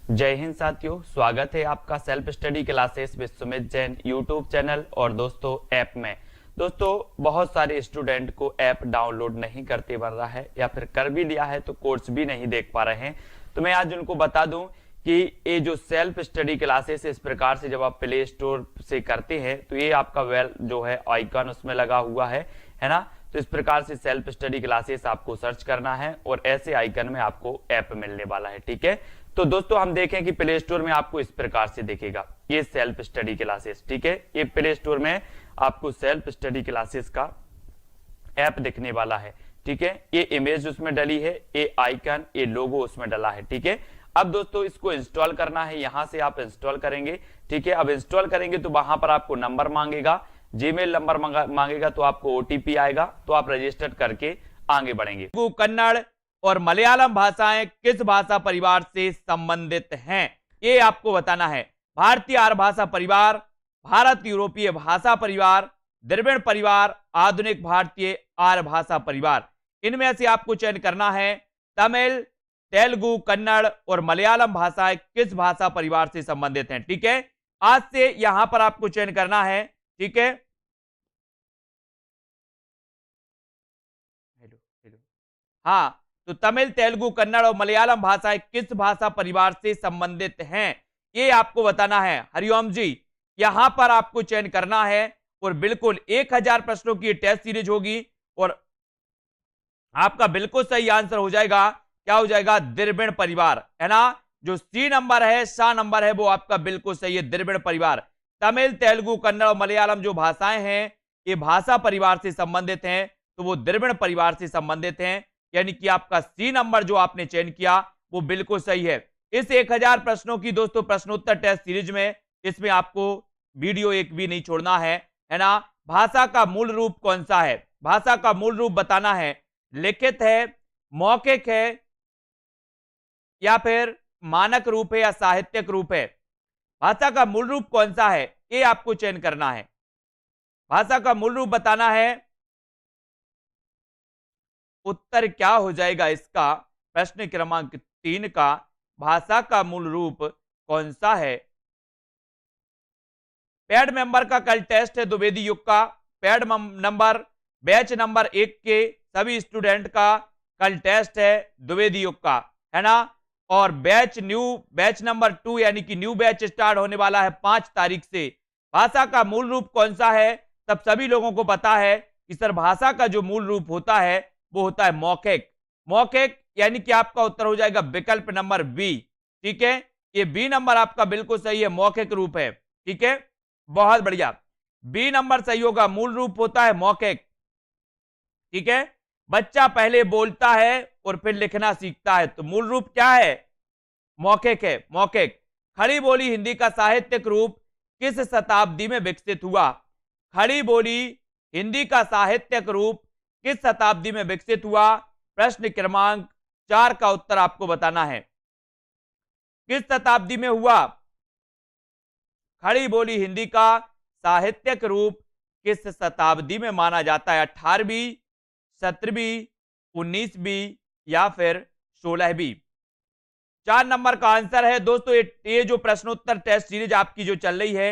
जय हिंद साथियों, स्वागत है आपका self study classes with Sumit Jain YouTube channel और दोस्तों ऐप में। दोस्तों बहुत सारे स्टूडेंट को ऐप डाउनलोड नहीं करते बन रहा है या फिर कर भी लिया है तो कोर्स भी नहीं देख पा रहे हैं। तो मैं आज उनको बता दूं कि ये जो सेल्फ स्टडी क्लासेस इस प्रकार से जब आप प्ले स्टोर से करते हैं तो ये आपका वेल जो है आइकन उसमें लगा हुआ है ना। तो इस प्रकार से सेल्फ स्टडी क्लासेस आपको सर्च करना है और ऐसे आइकन में आपको ऐप मिलने वाला है। ठीक है, तो दोस्तों हम देखें कि प्ले स्टोर में आपको इस प्रकार से दिखेगा ये सेल्फ स्टडी क्लासेस। ठीक है, ये प्ले स्टोर में आपको सेल्फ स्टडी क्लासेस का ऐप दिखने वाला है। ठीक है, ये इमेज उसमें डली है, ये आइकन, ये लोगो उसमें डला है। ठीक है, अब दोस्तों इसको इंस्टॉल करना है, यहां से आप इंस्टॉल करेंगे। ठीक है, अब इंस्टॉल करेंगे तो वहां पर आपको नंबर मांगेगा, जीमेल नंबर मांगेगा, तो आपको ओटीपी आएगा, तो आप रजिस्टर करके आगे बढ़ेंगे। कन्नड़ और मलयालम भाषाएं किस भाषा परिवार से संबंधित हैं, ये आपको बताना है। भारतीय आर्य भाषा परिवार, भारत यूरोपीय भाषा परिवार, द्रविड़ परिवार, आधुनिक भारतीय आर्य भाषा परिवार। इनमें से आपको चयन करना है। तमिल, तेलुगु, कन्नड़ और मलयालम भाषाएं किस भाषा परिवार से संबंधित हैं। ठीक है, आज से यहां पर आपको चयन करना है। ठीक है, हाँ, तो तमिल, तेलुगु, कन्नड़ और मलयालम भाषाएं किस भाषा परिवार से संबंधित हैं, ये आपको बताना है। हरिओम जी, यहां पर आपको चयन करना है और बिल्कुल 1000 प्रश्नों की टेस्ट सीरीज होगी और आपका बिल्कुल सही आंसर हो जाएगा। क्या हो जाएगा? द्रविड़ परिवार, है ना। जो सी नंबर है, सा नंबर है, वो आपका बिल्कुल सही है, द्रविड़ परिवार। तमिल, तेलुगु, कन्नड़ और मलयालम जो भाषाएं हैं ये भाषा परिवार से संबंधित हैं, तो वो द्रविड़ परिवार से संबंधित हैं। यानी कि आपका सी नंबर जो आपने चयन किया वो बिल्कुल सही है। इस 1000 प्रश्नों की दोस्तों प्रश्नोत्तर टेस्ट सीरीज में इसमें आपको वीडियो एक भी नहीं छोड़ना है ना। भाषा का मूल रूप कौन सा है, भाषा का मूल रूप बताना है। लिखित है, मौखिक है, या फिर मानक रूप है, या साहित्यिक रूप है। भाषा का मूल रूप कौन सा है ये आपको चयन करना है। भाषा का मूल रूप बताना है। उत्तर क्या हो जाएगा इसका? प्रश्न क्रमांक 3 का भाषा का मूल रूप कौन सा है? पैड मेंबर का कल टेस्ट है द्विवेदी युग का। पैड नंबर बैच नंबर 1 के सभी स्टूडेंट का कल टेस्ट है द्विवेदी युग का, है ना। और बैच नंबर 2 यानी कि न्यू बैच स्टार्ट होने वाला है 5 तारीख से। भाषा का मूल रूप कौन सा है? तब सभी लोगों को पता है कि सर भाषा का जो मूल रूप होता है वो होता है मौखिक। मौखिक यानी कि आपका उत्तर हो जाएगा विकल्प नंबर बी। ठीक है, ये बी नंबर आपका बिल्कुल सही है, मौखिक रूप है। ठीक है, बहुत बढ़िया, बी नंबर सही होगा, मूल रूप होता है मौखिक। ठीक है, बच्चा पहले बोलता है और फिर लिखना सीखता है, तो मूल रूप क्या है? मौखिक है, मौखिक। खड़ी बोली हिंदी का साहित्यिक रूप किस शताब्दी में विकसित हुआ? खड़ी बोली हिंदी का साहित्यिक रूप किस शताब्दी में विकसित हुआ? प्रश्न क्रमांक 4 का उत्तर आपको बताना है। किस शताब्दी में हुआ? खड़ी बोली हिंदी का साहित्यिक रूप किस शताब्दी में माना जाता है? 18वीं, 17वीं, 19वीं या फिर 16वीं? 4 नंबर का आंसर है दोस्तों। ये जो प्रश्नोत्तर टेस्ट सीरीज आपकी जो चल रही है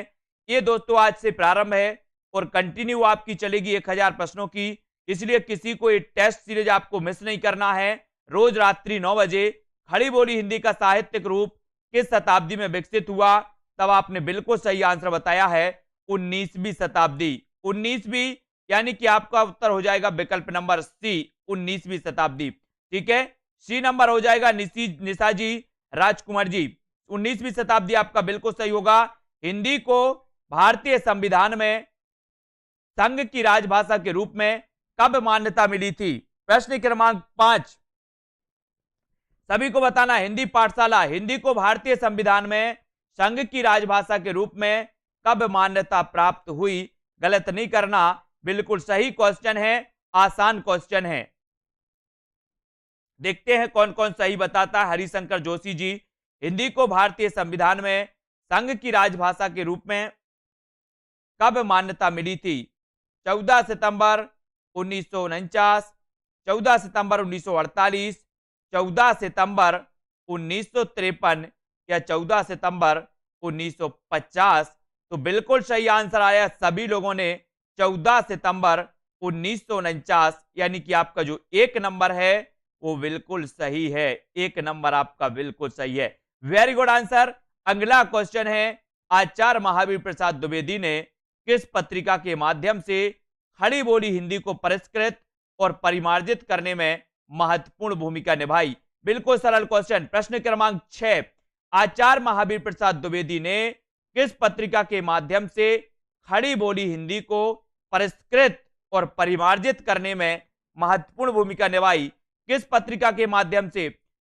ये दोस्तों आज से प्रारंभ है और कंटिन्यू आपकी चलेगी 1000 प्रश्नों की। इसलिए किसी को ये टेस्ट सीरीज आपको मिस नहीं करना है। रोज रात्रि 9 बजे खड़ी बोली हिंदी का साहित्यिक रूप किस शताब्दी में विकसित हुआ? तब आपने बिल्कुल सही आंसर बताया है 19वीं शताब्दी। 19वीं यानी कि आपका उत्तर हो जाएगा विकल्प नंबर सी, 19वीं शताब्दी। ठीक है, सी नंबर हो जाएगा निशाजी राजकुमार जी। 19वीं शताब्दी आपका बिल्कुल सही होगा। हिंदी को भारतीय संविधान में संघ की राजभाषा के रूप में कब मान्यता मिली थी? प्रश्न क्रमांक 5 सभी को बताना। हिंदी पाठशाला हिंदी को भारतीय संविधान में संघ की राजभाषा के रूप में कब मान्यता प्राप्त हुई? गलत नहीं करना, बिल्कुल सही क्वेश्चन है, आसान क्वेश्चन है। देखते हैं कौन कौन सही बताता है। हरिशंकर जोशी जी, हिंदी को भारतीय संविधान में संघ की राजभाषा के रूप में कब मान्यता मिली थी? 14 सितंबर 1949, 14 सितंबर 1948, 14 सितंबर 1953 या 14 सितंबर 1950? तो बिल्कुल सही आंसर आया सभी लोगों ने 14 सितंबर 1949, यानी कि आपका जो एक नंबर है वो बिल्कुल सही है। एक नंबर आपका बिल्कुल सही है। Very good answer. अगला क्वेश्चन है, आचार्य महावीर प्रसाद द्विवेदी ने किस पत्रिका के माध्यम से खड़ी बोली हिंदी को परिष्कृत और परिमार्जित करने में महत्वपूर्ण भूमिका निभाई? बिल्कुल सरल क्वेश्चन। प्रश्न क्रमांक 6, आचार्य महावीर प्रसाद द्विवेदी ने किस पत्रिका के माध्यम से खड़ी बोली हिंदी को परिष्कृत और परिमार्जित करने में महत्वपूर्ण भूमिका निभाई? किस पत्रिका के माध्यम से?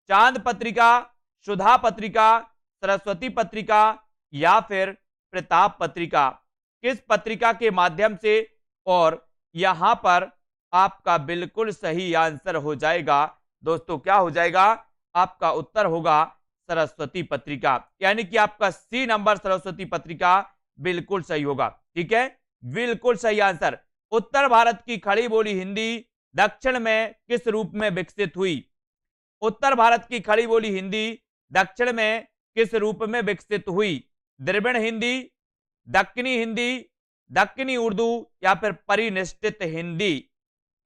चांद पत्रिका, सुधा पत्रिका, सरस्वती पत्रिका या फिर प्रताप पत्रिका? किस पत्रिका के माध्यम से? और यहां पर आपका बिल्कुल सही आंसर हो जाएगा दोस्तों, क्या हो जाएगा? आपका उत्तर होगा सरस्वती पत्रिका, यानी कि आपका सी नंबर सरस्वती पत्रिका बिल्कुल सही होगा। ठीक है, बिल्कुल सही आंसर। उत्तर भारत की खड़ी बोली हिंदी दक्षिण में किस रूप में विकसित हुई? उत्तर भारत की खड़ी बोली हिंदी दक्षिण में किस रूप में विकसित हुई? द्रविड़ हिंदी, दक्कनी हिंदी, दक्कनी उर्दू या फिर परिनिष्ठित हिंदी?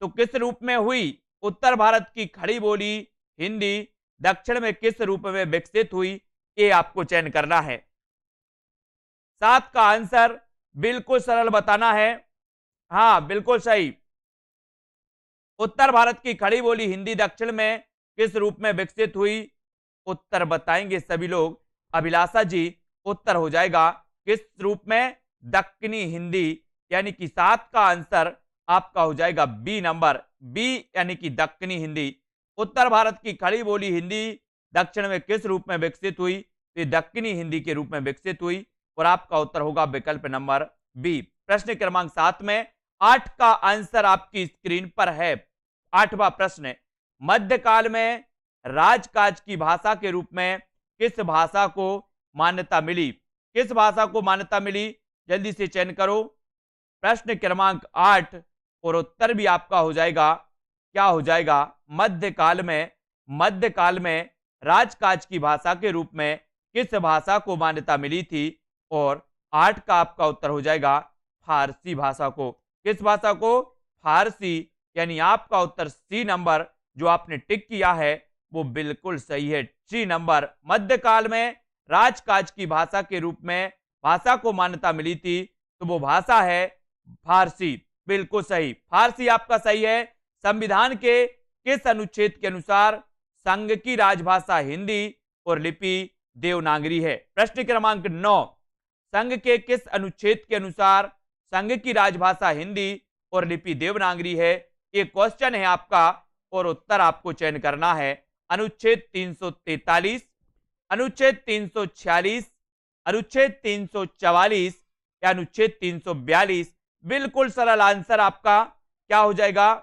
तो किस रूप में हुई? उत्तर भारत की खड़ी बोली हिंदी दक्षिण में किस रूप में विकसित हुई, ये आपको चयन करना है। 7 का आंसर बिल्कुल सरल बताना है। हाँ, बिल्कुल सही। उत्तर भारत की खड़ी बोली हिंदी दक्षिण में किस रूप में विकसित हुई? उत्तर बताएंगे सभी लोग। अभिलाषा जी, उत्तर हो जाएगा किस रूप में? दक्कनी हिंदी, यानी कि 7 का आंसर आपका हो जाएगा बी नंबर, बी यानी कि दक्कनी हिंदी। उत्तर भारत की खड़ी बोली हिंदी दक्षिण में किस रूप में विकसित हुई? तो दक्कनी हिंदी के रूप में विकसित हुई और आपका उत्तर होगा विकल्प नंबर बी। प्रश्न क्रमांक 7 में 8 का आंसर आपकी स्क्रीन पर है। 8वां प्रश्न, मध्यकाल में राजकाज की भाषा के रूप में किस भाषा को मान्यता मिली? किस भाषा को मान्यता मिली? जल्दी से चयन करो। प्रश्न क्रमांक 8 और उत्तर भी आपका हो जाएगा, क्या हो जाएगा? मध्यकाल में राजकाज की भाषा के रूप में किस भाषा को मान्यता मिली थी? और 8 का आपका उत्तर हो जाएगा फारसी भाषा को। किस भाषा को? फारसी, यानी आपका उत्तर सी नंबर जो आपने टिक किया है वो बिल्कुल सही है। सी नंबर, मध्यकाल में राजकाज की भाषा के रूप में भाषा को मान्यता मिली थी तो वो भाषा है फारसी। बिल्कुल सही, फारसी आपका सही है। संविधान के किस अनुच्छेद के अनुसार संघ की राजभाषा हिंदी और लिपि देवनागरी है? प्रश्न क्रमांक 9, संघ के किस अनुच्छेद के अनुसार संघ की राजभाषा हिंदी और लिपि देवनागरी है? ये क्वेश्चन है आपका और उत्तर आपको चयन करना है। अनुच्छेद 343, अनुच्छेद 346, अनुच्छेद 344 या अनुच्छेद 342? बिल्कुल सरल आंसर आपका क्या हो जाएगा?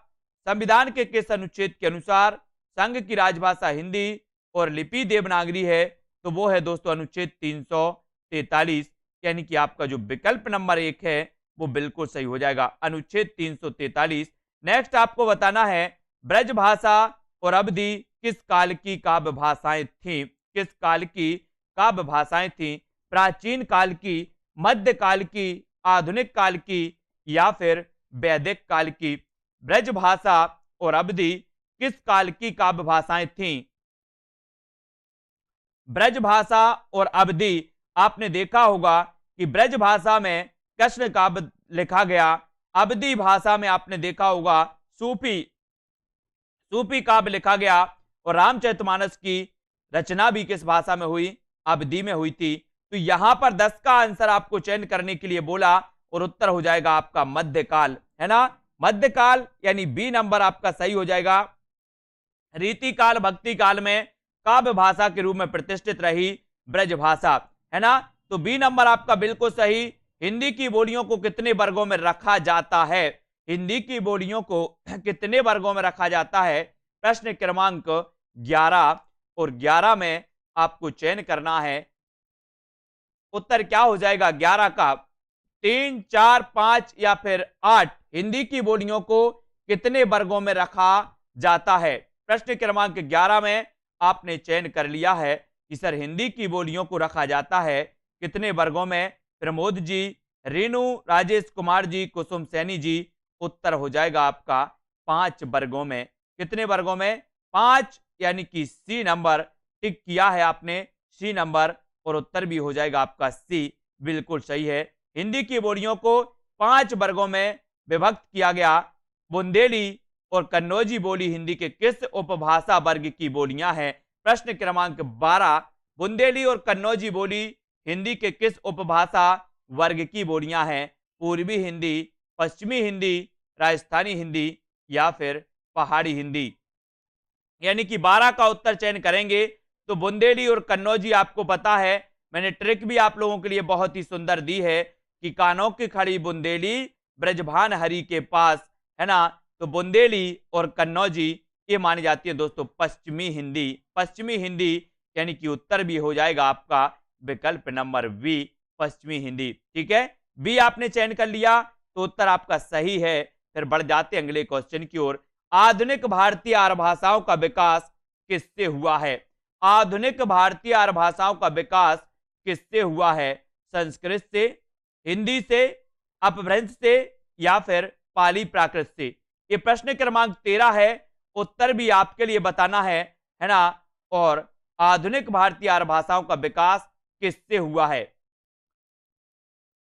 संविधान के किस अनुच्छेद के अनुसार संघ की राजभाषा हिंदी और लिपि देवनागरी है? तो वो है दोस्तों अनुच्छेद 343, यानी कि आपका जो विकल्प नंबर 1 है वो बिल्कुल सही हो जाएगा, अनुच्छेद 343। नेक्स्ट आपको बताना है, ब्रजभाषा और अवधि किस काल की काव्य भाषाएं थीं? किस काल की काव्य भाषाएं थीं? प्राचीन काल की, मध्यकाल की, आधुनिक काल की या फिर वैदिक काल की? ब्रजभाषा और अवधि किस काल की काव्य भाषाएं थीं? ब्रजभाषा और अवधि, आपने देखा होगा कि ब्रजभाषा में कृष्ण काव्य लिखा गया, अवधि भाषा में आपने देखा होगा सूफी काव्य लिखा गया और रामचरितमानस की रचना भी किस भाषा में हुई? अवधि में हुई थी। तो यहां पर 10 का आंसर आपको चयन करने के लिए बोला और उत्तर हो जाएगा आपका मध्यकाल, है ना? मध्यकाल यानी बी नंबर आपका सही हो जाएगा। रीतिकाल, भक्ति काल में काव्य भाषा के रूप में प्रतिष्ठित रही ब्रजभाषा, है ना? तो बी नंबर आपका बिल्कुल सही। हिंदी की बोलियों को कितने वर्गों में रखा जाता है? हिंदी की बोलियों को कितने वर्गों में रखा जाता है? प्रश्न क्रमांक 11 और 11 में आपको चयन करना है। उत्तर क्या हो जाएगा 11 का? 3, 4, 5 या फिर 8 हिंदी की बोलियों को कितने वर्गों में रखा जाता है? प्रश्न क्रमांक 11 में आपने चयन कर लिया है कि सर हिंदी की बोलियों को रखा जाता है कितने वर्गों में? प्रमोद जी, रेणु, राजेश कुमार जी, कुसुम सैनी जी, उत्तर हो जाएगा आपका 5 वर्गों में। कितने वर्गों में? 5, यानी कि सी नंबर टिक किया है आपने, सी नंबर, और उत्तर भी हो जाएगा आपका सी, बिल्कुल सही है। हिंदी की बोलियों को 5 वर्गों में विभक्त किया गया। बुंदेली और कन्नौजी बोली हिंदी के किस उपभाषा वर्ग की बोलियां हैं? प्रश्न क्रमांक 12, बुंदेली और कन्नौजी बोली हिंदी के किस उपभाषा वर्ग की बोलियां हैं? पूर्वी हिंदी, पश्चिमी हिंदी, राजस्थानी हिंदी या फिर पहाड़ी हिंदी? यानी कि 12 का उत्तर चयन करेंगे तो बुंदेली और कन्नौजी आपको पता है, मैंने ट्रिक भी आप लोगों के लिए बहुत ही सुंदर दी है कि कानों की खड़ी बुंदेली ब्रजभान हरि के पास, है ना। तो बुंदेली और कन्नौजी ये मानी जाती है दोस्तों पश्चिमी हिंदी। पश्चिमी हिंदी यानी कि उत्तर भी हो जाएगा आपका विकल्प नंबर बी, पश्चिमी हिंदी। ठीक है, बी आपने चयन कर लिया तो उत्तर आपका सही है। फिर बढ़ जाते अगले क्वेश्चन की ओर। आधुनिक भारतीय आर्य भाषाओं का विकास किससे हुआ है? आधुनिक भारतीय आर्य भाषाओं का विकास किससे हुआ है? संस्कृत से, हिंदी से, अपभ्रंश से या फिर पाली प्राकृत से? ये प्रश्न क्रमांक 13 है, उत्तर भी आपके लिए बताना है ना। और आधुनिक भारतीय आर्य भाषाओं का विकास किससे हुआ है?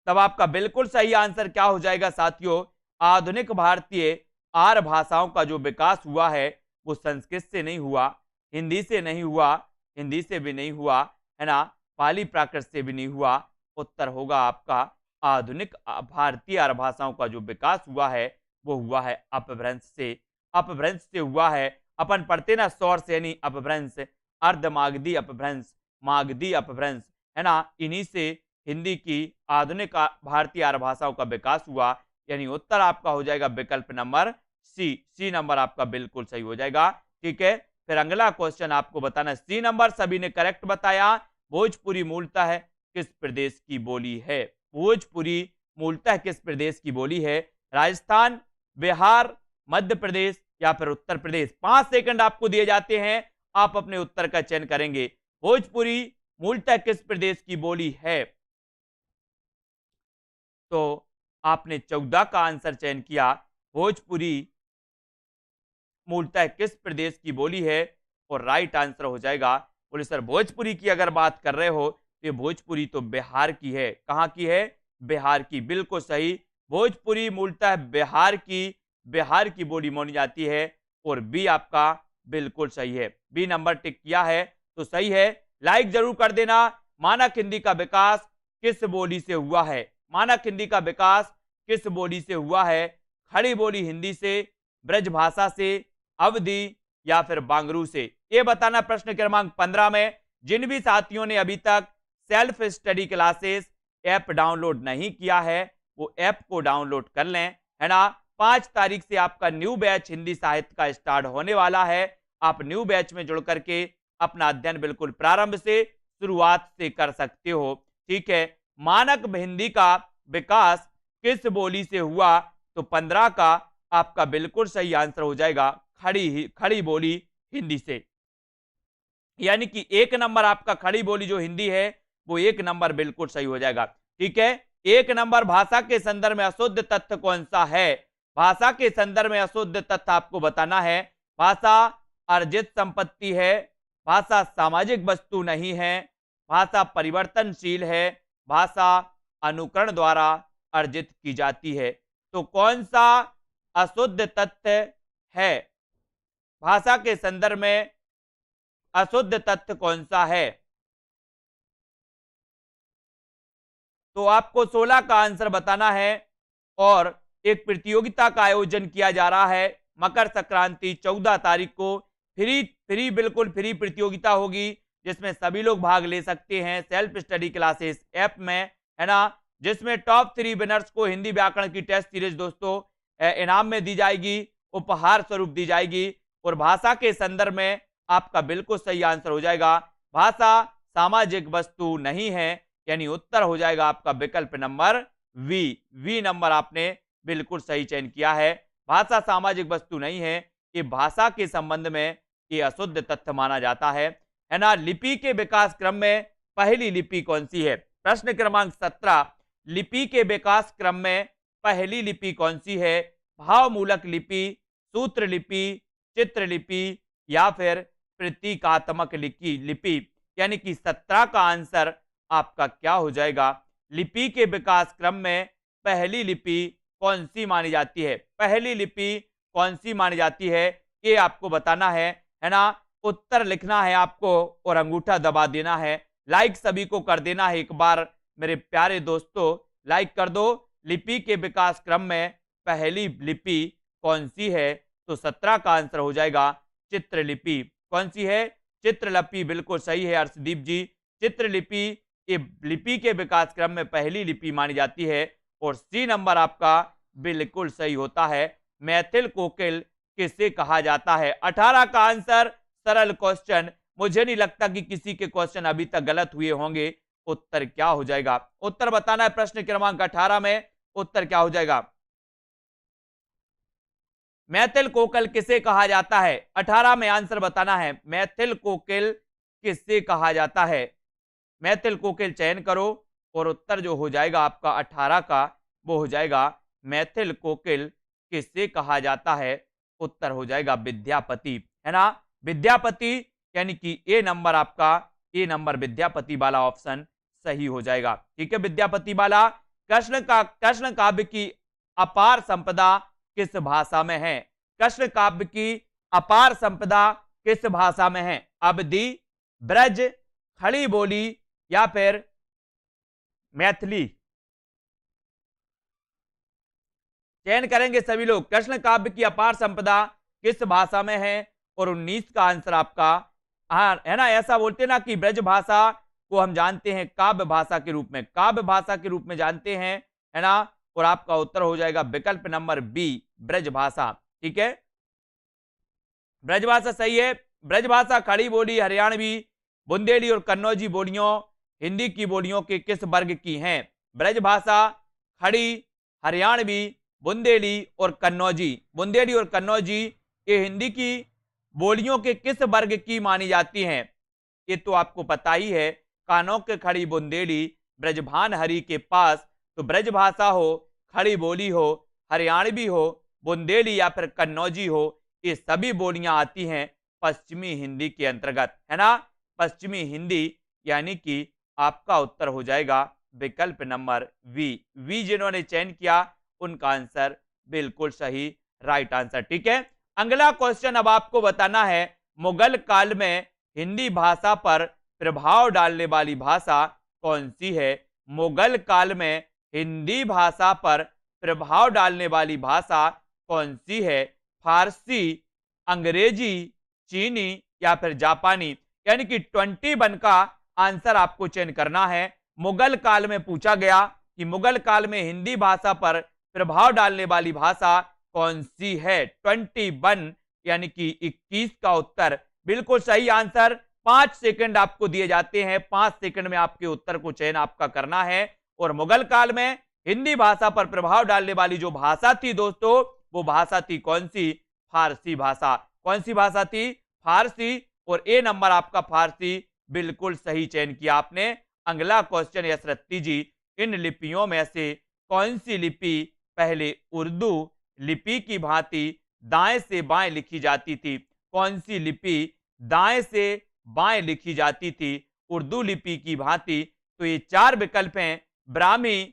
तब आपका बिल्कुल सही आंसर क्या हो जाएगा साथियों? आधुनिक भारतीय आर्य भाषाओं का जो विकास हुआ है वो संस्कृत से नहीं हुआ, हिंदी से नहीं हुआ, हिंदी से भी नहीं हुआ, है ना, पाली प्राकृत से भी नहीं हुआ। उत्तर होगा आपका आधुनिक भारतीय आर्य भाषाओं का जो विकास हुआ है वो हुआ है अपभ्रंश से। अपभ्रंश से हुआ है। अपन पढ़ते ना सौर सेनी अपभ्रंश, अर्धमागधी अपभ्रंश, मागधी अपभ्रंश, है ना, इन्हीं से हिंदी की आधुनिक भारतीय आर्य भाषाओं का विकास हुआ। यानी उत्तर आपका हो जाएगा विकल्प नंबर सी, सी नंबर आपका बिल्कुल सही हो जाएगा। ठीक है, फिर अगला क्वेश्चन आपको बताना, सी नंबर सभी ने करेक्ट बताया। भोजपुरी मूलतः है किस प्रदेश की बोली है? भोजपुरी मूलतः किस प्रदेश की बोली है? राजस्थान, बिहार, मध्य प्रदेश या फिर उत्तर प्रदेश? 5 सेकंड आपको दिए जाते हैं, आप अपने उत्तर का चयन करेंगे। भोजपुरी मूलतः किस प्रदेश की बोली है? तो आपने 14 का आंसर चयन किया। भोजपुरी मूलतः किस प्रदेश की बोली है? और राइट आंसर हो जाएगा। बोले सर भोजपुरी की अगर बात कर रहे हो तो ये भोजपुरी तो बिहार की है। कहां की है? बिहार की, बिल्कुल सही। भोजपुरी मूलतः बिहार की बोली मानी जाती है। और बी आपका बिल्कुल सही है, बी नंबर टिक किया है तो सही है। लाइक जरूर कर देना। मानक हिंदी का विकास किस बोली से हुआ है? मानक हिंदी का विकास किस बोली से हुआ है? खड़ी बोली हिंदी से, ब्रज भाषा से, अवधी या फिर बांगरू से? ये बताना प्रश्न क्रमांक 15 में। जिन भी साथियों ने अभी तक self study classes app download नहीं किया है वो ऐप को डाउनलोड कर लें, है ना। 5 तारीख से आपका न्यू बैच हिंदी साहित्य का स्टार्ट होने वाला है। आप न्यू बैच में जुड़ करके अपना अध्ययन बिल्कुल प्रारंभ से, शुरुआत से कर सकते हो। ठीक है, मानक हिंदी का विकास किस बोली से हुआ? तो 15 का आपका बिल्कुल सही आंसर हो जाएगा खड़ी बोली हिंदी से। यानी कि 1 नंबर आपका खड़ी बोली जो हिंदी है वो 1 नंबर बिल्कुल सही हो जाएगा। ठीक है, 1 नंबर भाषा के संदर्भ में अशुद्ध तथ्य कौन सा है? भाषा के संदर्भ में अशुद्ध तथ्य आपको बताना है। भाषा अर्जित संपत्ति है, भाषा सामाजिक वस्तु नहीं है, भाषा परिवर्तनशील है, भाषा अनुकरण द्वारा अर्जित की जाती है। तो कौन सा अशुद्ध तथ्य है? भाषा के संदर्भ में अशुद्ध तथ्य कौन सा है? तो आपको 16 का आंसर बताना है। और एक प्रतियोगिता का आयोजन किया जा रहा है मकर संक्रांति 14 तारीख को। बिल्कुल फ्री प्रतियोगिता होगी जिसमें सभी लोग भाग ले सकते हैं सेल्फ स्टडी क्लासेस ऐप में, है ना। जिसमें टॉप 3 विनर्स को हिंदी व्याकरण की टेस्ट सीरीज दोस्तों इनाम में दी जाएगी, उपहार स्वरूप दी जाएगी। और भाषा के संदर्भ में आपका बिल्कुल सही आंसर हो जाएगा भाषा सामाजिक वस्तु नहीं है, यानी उत्तर हो जाएगा आपका विकल्प नंबर वी नंबर आपने बिल्कुल सही चयन किया है। भाषा सामाजिक वस्तु नहीं है, ये भाषा के संबंध में ये अशुद्ध तथ्य माना जाता है है ना। लिपि के विकास क्रम में पहली लिपि कौन सी है? प्रश्न क्रमांक 17, लिपि के विकास क्रम में पहली लिपि कौन सी है? भावमूलक लिपि, सूत्र लिपि, चित्र लिपि या फिर प्रतीकात्मक लिपि। यानी कि 17 का आंसर आपका क्या हो जाएगा? लिपि के विकास क्रम में पहली लिपि कौन सी मानी जाती है? पहली लिपि कौन सी मानी जाती है, ये आपको बताना है ना। उत्तर लिखना है आपको और अंगूठा दबा देना है। लाइक सभी को कर देना है। एक बार मेरे प्यारे दोस्तों लाइक कर दो। लिपि के विकास क्रम में पहली लिपि कौन सी है? तो 17 का आंसर हो जाएगा चित्रलिपि। कौन सी है? चित्रलिपि, बिल्कुल सही है अर्शदीप जी। चित्रलिपि ये लिपि के विकास क्रम में पहली लिपि मानी जाती है। और सी नंबर आपका बिल्कुल सही होता है। मैथिल कोकिल किसे कहा जाता है? 18 का आंसर, सरल क्वेश्चन, मुझे नहीं लगता कि किसी के क्वेश्चन अभी तक गलत हुए होंगे। उत्तर क्या हो जाएगा? उत्तर बताना है प्रश्न क्रमांक 18 में। उत्तर क्या हो जाएगा? मैथिल कोकिल किसे कहा जाता है? 18 में आंसर बताना है। मैथिल कोकिल किसे कहा जाता है? मैथिल कोकिल चयन करो और उत्तर जो हो जाएगा आपका 18 का वो हो जाएगा मैथिल कोकिल किसे कहा जाता है? उत्तर हो जाएगा विद्यापति, है ना। विद्यापति यानी कि ए नंबर आपका, ए नंबर विद्यापति वाला ऑप्शन सही हो जाएगा। ठीक है, विद्यापति वाला। कृष्ण काव्य की अपार संपदा किस भाषा में है? कृष्ण काव्य की अपार संपदा किस भाषा में है? अवधी, ब्रज, खड़ी बोली या फिर मैथिली? चयन करेंगे सभी लोग। कृष्ण काव्य की अपार संपदा किस भाषा में है? और 19 का आंसर आपका, हाँ है ना। ऐसा बोलते ना कि ब्रज भाषा को हम जानते हैं काव्य भाषा के रूप में, काव्य भाषा के रूप में जानते हैं, है ना। और आपका उत्तर हो जाएगा विकल्प नंबर बी, ब्रज भाषा। ठीक है, ब्रज भाषा सही है। ब्रज भाषा खड़ी बोली, हरियाणवी, बुंदेली और कन्नौजी बोलियों हिंदी की बोलियों के किस वर्ग की हैं? ब्रज भाषा, खड़ी, हरियाणवी, बुंदेली और कन्नौजी। बुंदेली और कन्नौजी ये हिंदी की बोलियों के किस वर्ग की मानी जाती हैं? ये तो आपको पता ही है। कानों के खड़ी बुंदेली, ब्रजभान हरि के पास। तो ब्रज भाषा हो, खड़ी बोली हो, हरियाणवी हो, बुंदेली या फिर कन्नौजी हो, ये सभी बोलियां आती हैं पश्चिमी हिंदी के अंतर्गत, है ना। पश्चिमी हिंदी यानी कि आपका उत्तर हो जाएगा विकल्प नंबर वी। वी जिन्होंने चयन किया उनका आंसर बिल्कुल सही, राइट आंसर। ठीक है, अगला क्वेश्चन अब आपको बताना है, मुगल काल में हिंदी भाषा पर प्रभाव डालने वाली भाषा कौन सी है? मुगल काल में हिंदी भाषा पर प्रभाव डालने वाली भाषा कौन सी है? फारसी, अंग्रेजी, चीनी या फिर जापानी? यानी कि 21 का आंसर आपको चयन करना है। मुगल काल में पूछा गया कि मुगल काल में हिंदी भाषा पर प्रभाव डालने वाली भाषा कौन सी है? 21 यानी कि 21 का उत्तर बिल्कुल सही आंसर। 5 सेकंड आपको दिए जाते हैं, 5 सेकंड में आपके उत्तर को चयन आपका करना है। और मुगल काल में हिंदी भाषा पर प्रभाव डालने वाली जो भाषा थी दोस्तों, वो भाषा थी कौन सी? फारसी भाषा। कौन सी भाषा थी? फारसी। और ए नंबर आपका फारसी बिल्कुल सही चयन किया आपने। अगला क्वेश्चन यशरत्ती जी, इन लिपियों में से कौन सी लिपि पहले उर्दू लिपि की भांति दाएं से बाएं लिखी जाती थी? कौन सी लिपि दाएं से बाएं लिखी जाती थी उर्दू लिपि की भांति? तो ये 4 विकल्प हैं, ब्राह्मी,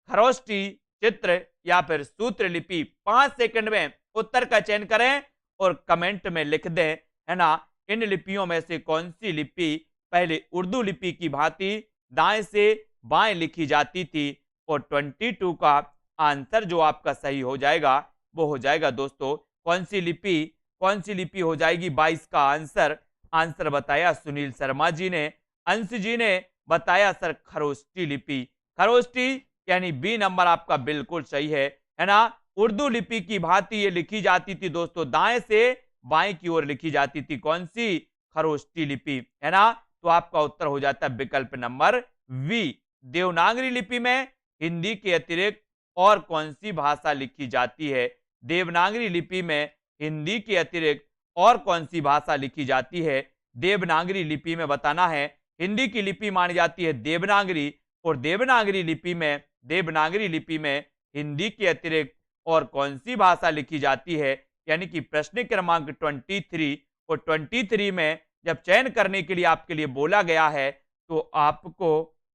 खरोष्टी, चित्र या फिर सूत्र लिपि। 5 सेकंड में उत्तर का चयन करें और कमेंट में लिख दें, है ना। इन लिपियों में से कौन सी लिपि पहले उर्दू लिपि की भांति दाएं से बाएं लिखी जाती थी? और 22 का आंसर जो आपका सही हो जाएगा वो हो जाएगा दोस्तों कौन सी लिपि? कौन सी लिपि हो जाएगी 22 का आंसर? आंसर बताया सुनील शर्मा जी ने। अंश जी ने बताया सर खरोष्टी लिपि। खरोष्टी यानी बी नंबर आपका बिल्कुल सही है ना। उर्दू लिपि की भांति ये लिखी जाती थी दोस्तों, दाएं से बाएं की ओर लिखी जाती थी। कौन सी? खरोष्टी लिपि, है ना। तो आपका उत्तर हो जाता है विकल्प नंबर वी। देवनागरी लिपि में हिंदी के अतिरिक्त और कौन सी भाषा लिखी जाती है? देवनागरी लिपि में हिंदी के अतिरिक्त और कौन सी भाषा लिखी जाती है? देवनागरी लिपि में बताना है। हिंदी की लिपि मानी जाती है देवनागरी, और देवनागरी लिपि में हिंदी के अतिरिक्त और कौन सी भाषा लिखी जाती है, यानी कि प्रश्न क्रमांक 23 और 23 में जब चयन करने के लिए आपके लिए बोला गया है तो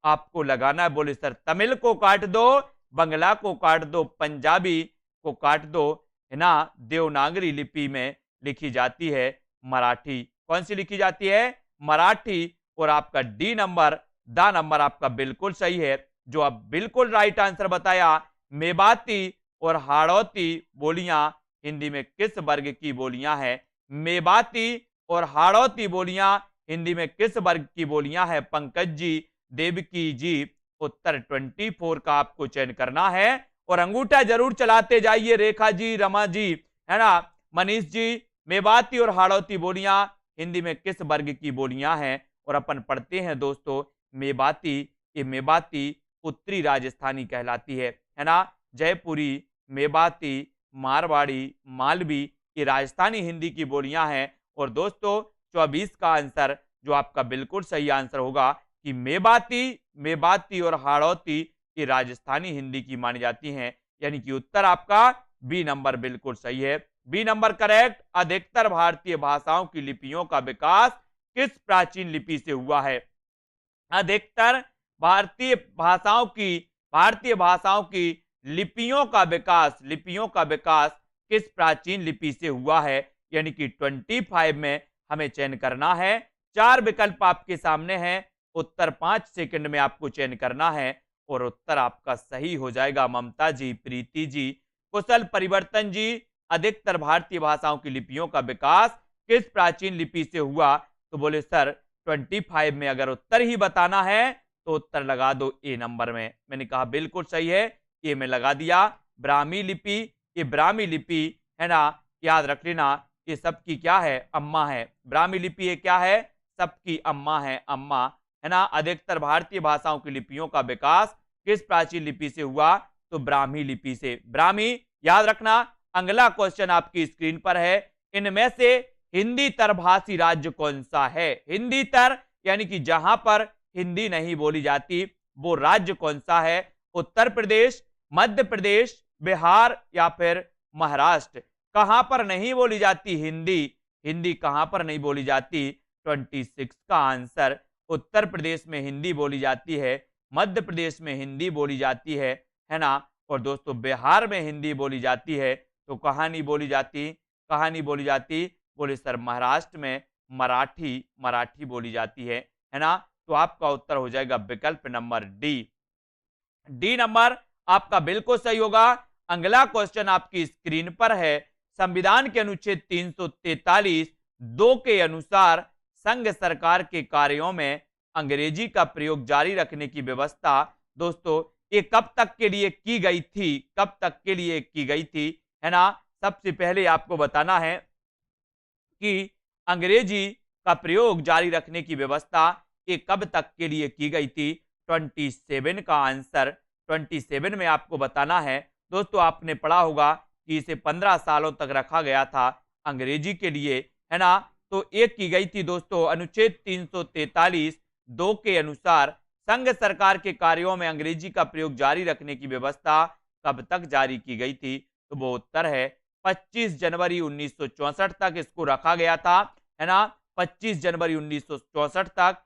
आपको लगाना है। बोले सर तमिल को काट दो, बंगला को काट दो, पंजाबी को काट दो, है ना। देवनागरी लिपि में लिखी जाती है मराठी। कौन सी लिखी जाती है? मराठी। और आपका डी नंबर आपका बिल्कुल सही है। जो आप बिल्कुल राइट आंसर बताया, मेवाती और हाड़ौती बोलियां हिंदी में किस वर्ग की बोलियां हैं? मेवाती और हाड़ौती बोलियां हिंदी में किस वर्ग की बोलियां हैं? पंकज जी, देवकी जी, उत्तर 24 का आपको चयन करना है। और अंगूठा जरूर चलाते जाइए, रेखा जी, रमा जी, है ना, मनीष जी। मेवाती और हाड़ौती बोलियां हिंदी में किस वर्ग की बोलियां हैं? और अपन पढ़ते हैं दोस्तों मेवाती। ये मेवाती उत्तरी राजस्थानी कहलाती है ना। जयपुरी, मेवाती, मारवाड़ी, मालवी ये राजस्थानी हिंदी की बोलियां हैं। और दोस्तों 24 का आंसर जो आपका बिल्कुल सही आंसर होगा कि मेवाती और हाड़ौती ये राजस्थानी हिंदी की मानी जाती हैं, यानी कि उत्तर आपका बी नंबर बिल्कुल सही है। B number correct. अधिकतर भारतीय भाषाओं की लिपियों का विकास किस प्राचीन लिपि से हुआ है? अधिकतर भारतीय भाषाओं की लिपियों का विकास किस प्राचीन लिपि से हुआ है? यानी कि 25 में हमें चयन करना है। 4 विकल्प आपके सामने हैं, उत्तर 5 सेकंड में आपको चयन करना है और उत्तर आपका सही हो जाएगा। ममता जी, प्रीति जी, कुशल परिवर्तन जी, अधिकतर भारतीय भाषाओं की लिपियों का विकास किस प्राचीन लिपि से हुआ? तो बोले सर 25 में अगर उत्तर ही बताना है तो उत्तर लगा दो ए नंबर में। मैंने कहा बिल्कुल सही है, ए में लगा दिया। ब्राह्मी लिपि, ये ब्राह्मी लिपि है ना, याद रख लेना, ये सबकी क्या है? अम्मा है। ब्राह्मी लिपि ये क्या है? सबकी अम्मा है, अम्मा, है ना। अधिकतर भारतीय भाषाओं की लिपियों का विकास किस प्राचीन लिपि से हुआ? तो ब्राह्मी लिपि से। ब्राह्मी याद रखना। अगला क्वेश्चन आपकी स्क्रीन पर है, इनमें से हिंदी तरभाषी राज्य कौन सा है? हिंदी तर यानी कि जहां पर हिंदी नहीं बोली जाती वो राज्य कौन सा है? उत्तर प्रदेश, मध्य प्रदेश, बिहार या फिर महाराष्ट्र। कहां पर नहीं बोली जाती हिंदी कहां पर नहीं बोली जाती? 26 का आंसर। उत्तर प्रदेश में हिंदी बोली जाती है, मध्य प्रदेश में हिंदी बोली जाती है ना। और दोस्तों बिहार में हिंदी बोली जाती है। तो कहां नहीं बोली जाती? बोले सर महाराष्ट्र में मराठी बोली जाती है ना। तो आपका उत्तर हो जाएगा विकल्प नंबर डी नंबर आपका बिल्कुल सही होगा। अगला क्वेश्चन आपकी स्क्रीन पर है, संविधान के अनुच्छेद 343 2 के अनुसार संघ सरकार के कार्यों में अंग्रेजी का प्रयोग जारी रखने की व्यवस्था दोस्तों ये कब तक के लिए की गई थी? है ना। सबसे पहले आपको बताना है कि अंग्रेजी का प्रयोग जारी रखने की व्यवस्था ये कब तक के लिए की गई थी? 27 का आंसर। 27 में आपको बताना है। दोस्तों आपने पढ़ा होगा कि इसे 15 सालों तक रखा गया था अंग्रेजी के लिए, है ना। तो एक की गई थी दोस्तों अनुच्छेद 343 2 के अनुसार संघ सरकार के कार्यों में अंग्रेजी का प्रयोग जारी रखने की व्यवस्था कब तक जारी की गई थी? तो वो उत्तर है 25 जनवरी 1964 तक इसको रखा गया था, है ना। 25 जनवरी 1964 तक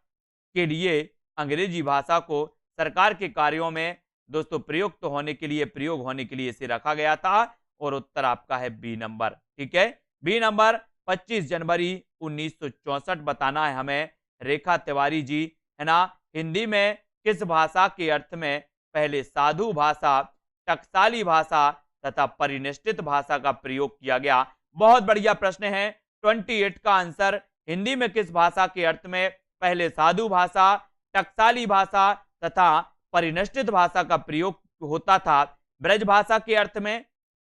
के लिए अंग्रेजी भाषा को सरकार के कार्यों में दोस्तों प्रयोग होने के लिए इसे रखा गया था। और उत्तर आपका है बी नंबर। ठीक है, बी नंबर 25 जनवरी 1964 बताना है हमें। रेखा तिवारी जी, है ना। हिंदी में किस भाषा के अर्थ में पहले साधु भाषा, टकसाली भाषा तथा परिनिष्ठित भाषा का प्रयोग किया गया? बहुत बढ़िया प्रश्न है। 28 का आंसर। हिंदी में किस भाषा के अर्थ में पहले साधु भाषा, टकसाली भाषा तथा परिनिष्ठित भाषा का प्रयोग होता था? ब्रज भाषा के अर्थ में,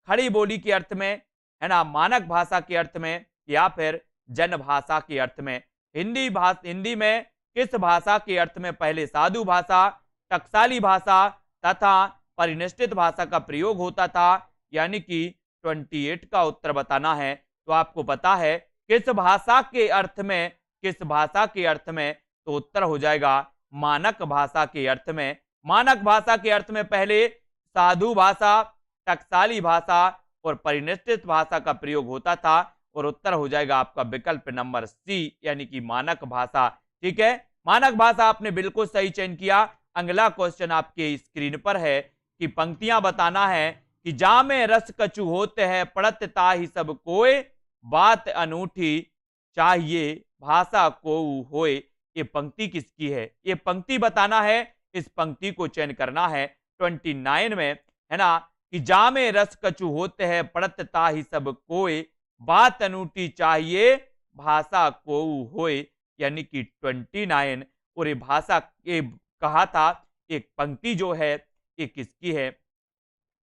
खड़ी बोली के अर्थ में, है ना, मानक भाषा के अर्थ में या फिर जन भाषा के अर्थ में? हिंदी में किस भाषा के अर्थ में पहले साधु भाषा, टकसाली भाषा तथा परिनिष्ठित भाषा का प्रयोग होता था? यानी कि 28 का उत्तर बताना है। तो आपको पता है किस भाषा के अर्थ में किस भाषा के अर्थ में, तो उत्तर हो जाएगा मानक भाषा के अर्थ में। मानक भाषा के अर्थ में पहले साधु भाषा, टकसाली भाषा और परिनिष्ठित भाषा का प्रयोग होता था, और उत्तर हो जाएगा आपका विकल्प नंबर सी, यानी कि मानक भाषा। ठीक है, मानक भाषा आपने बिल्कुल सही चयन किया। अगला क्वेश्चन आपके स्क्रीन पर है कि पंक्तियां बताना है कि जामे रस कछु होते हैं पढ़त ताहि सब कोय, बात अनूठी चाहिए भाषा को होए। ये पंक्ति किसकी है, ये पंक्ति बताना है, इस पंक्ति को चयन करना है 29 में, है ना, कि जामे रस कछु होते हैं पढ़त ताहि सब कोय, बात अनूठी चाहिए भाषा को होए, यानी कि 29। और ये भाषा ये कहा था, एक पंक्ति जो है ये किसकी है,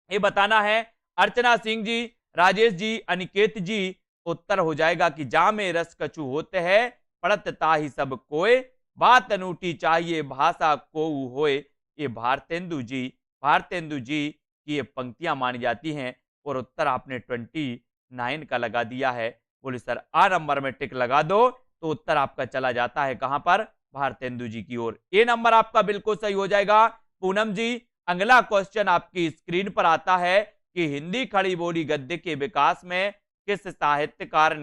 ये बताना है। अर्चना सिंह जी, राजेश जी, अनिकेत जी, उत्तर हो जाएगा कि जामे रस कछु होते हैं पढ़त ताहि सब कोय, बात अनूठी चाहिए भाषा को होए। ये भारतेंदु जी की ये पंक्तियां मानी जाती हैं, और उत्तर आपने 29 का लगा दिया है। बोले सर आ नंबर में टिक लगा दो, तो उत्तर आपका चला जाता है कहां पर, भारतेंदु जी की ओर। ये नंबर आपका बिल्कुल सही हो जाएगा। पूनम जी, अगला क्वेश्चन आपकी स्क्रीन पर आता है कि हिंदी खड़ी बोली गद्य के विकास में किस साहित्यकार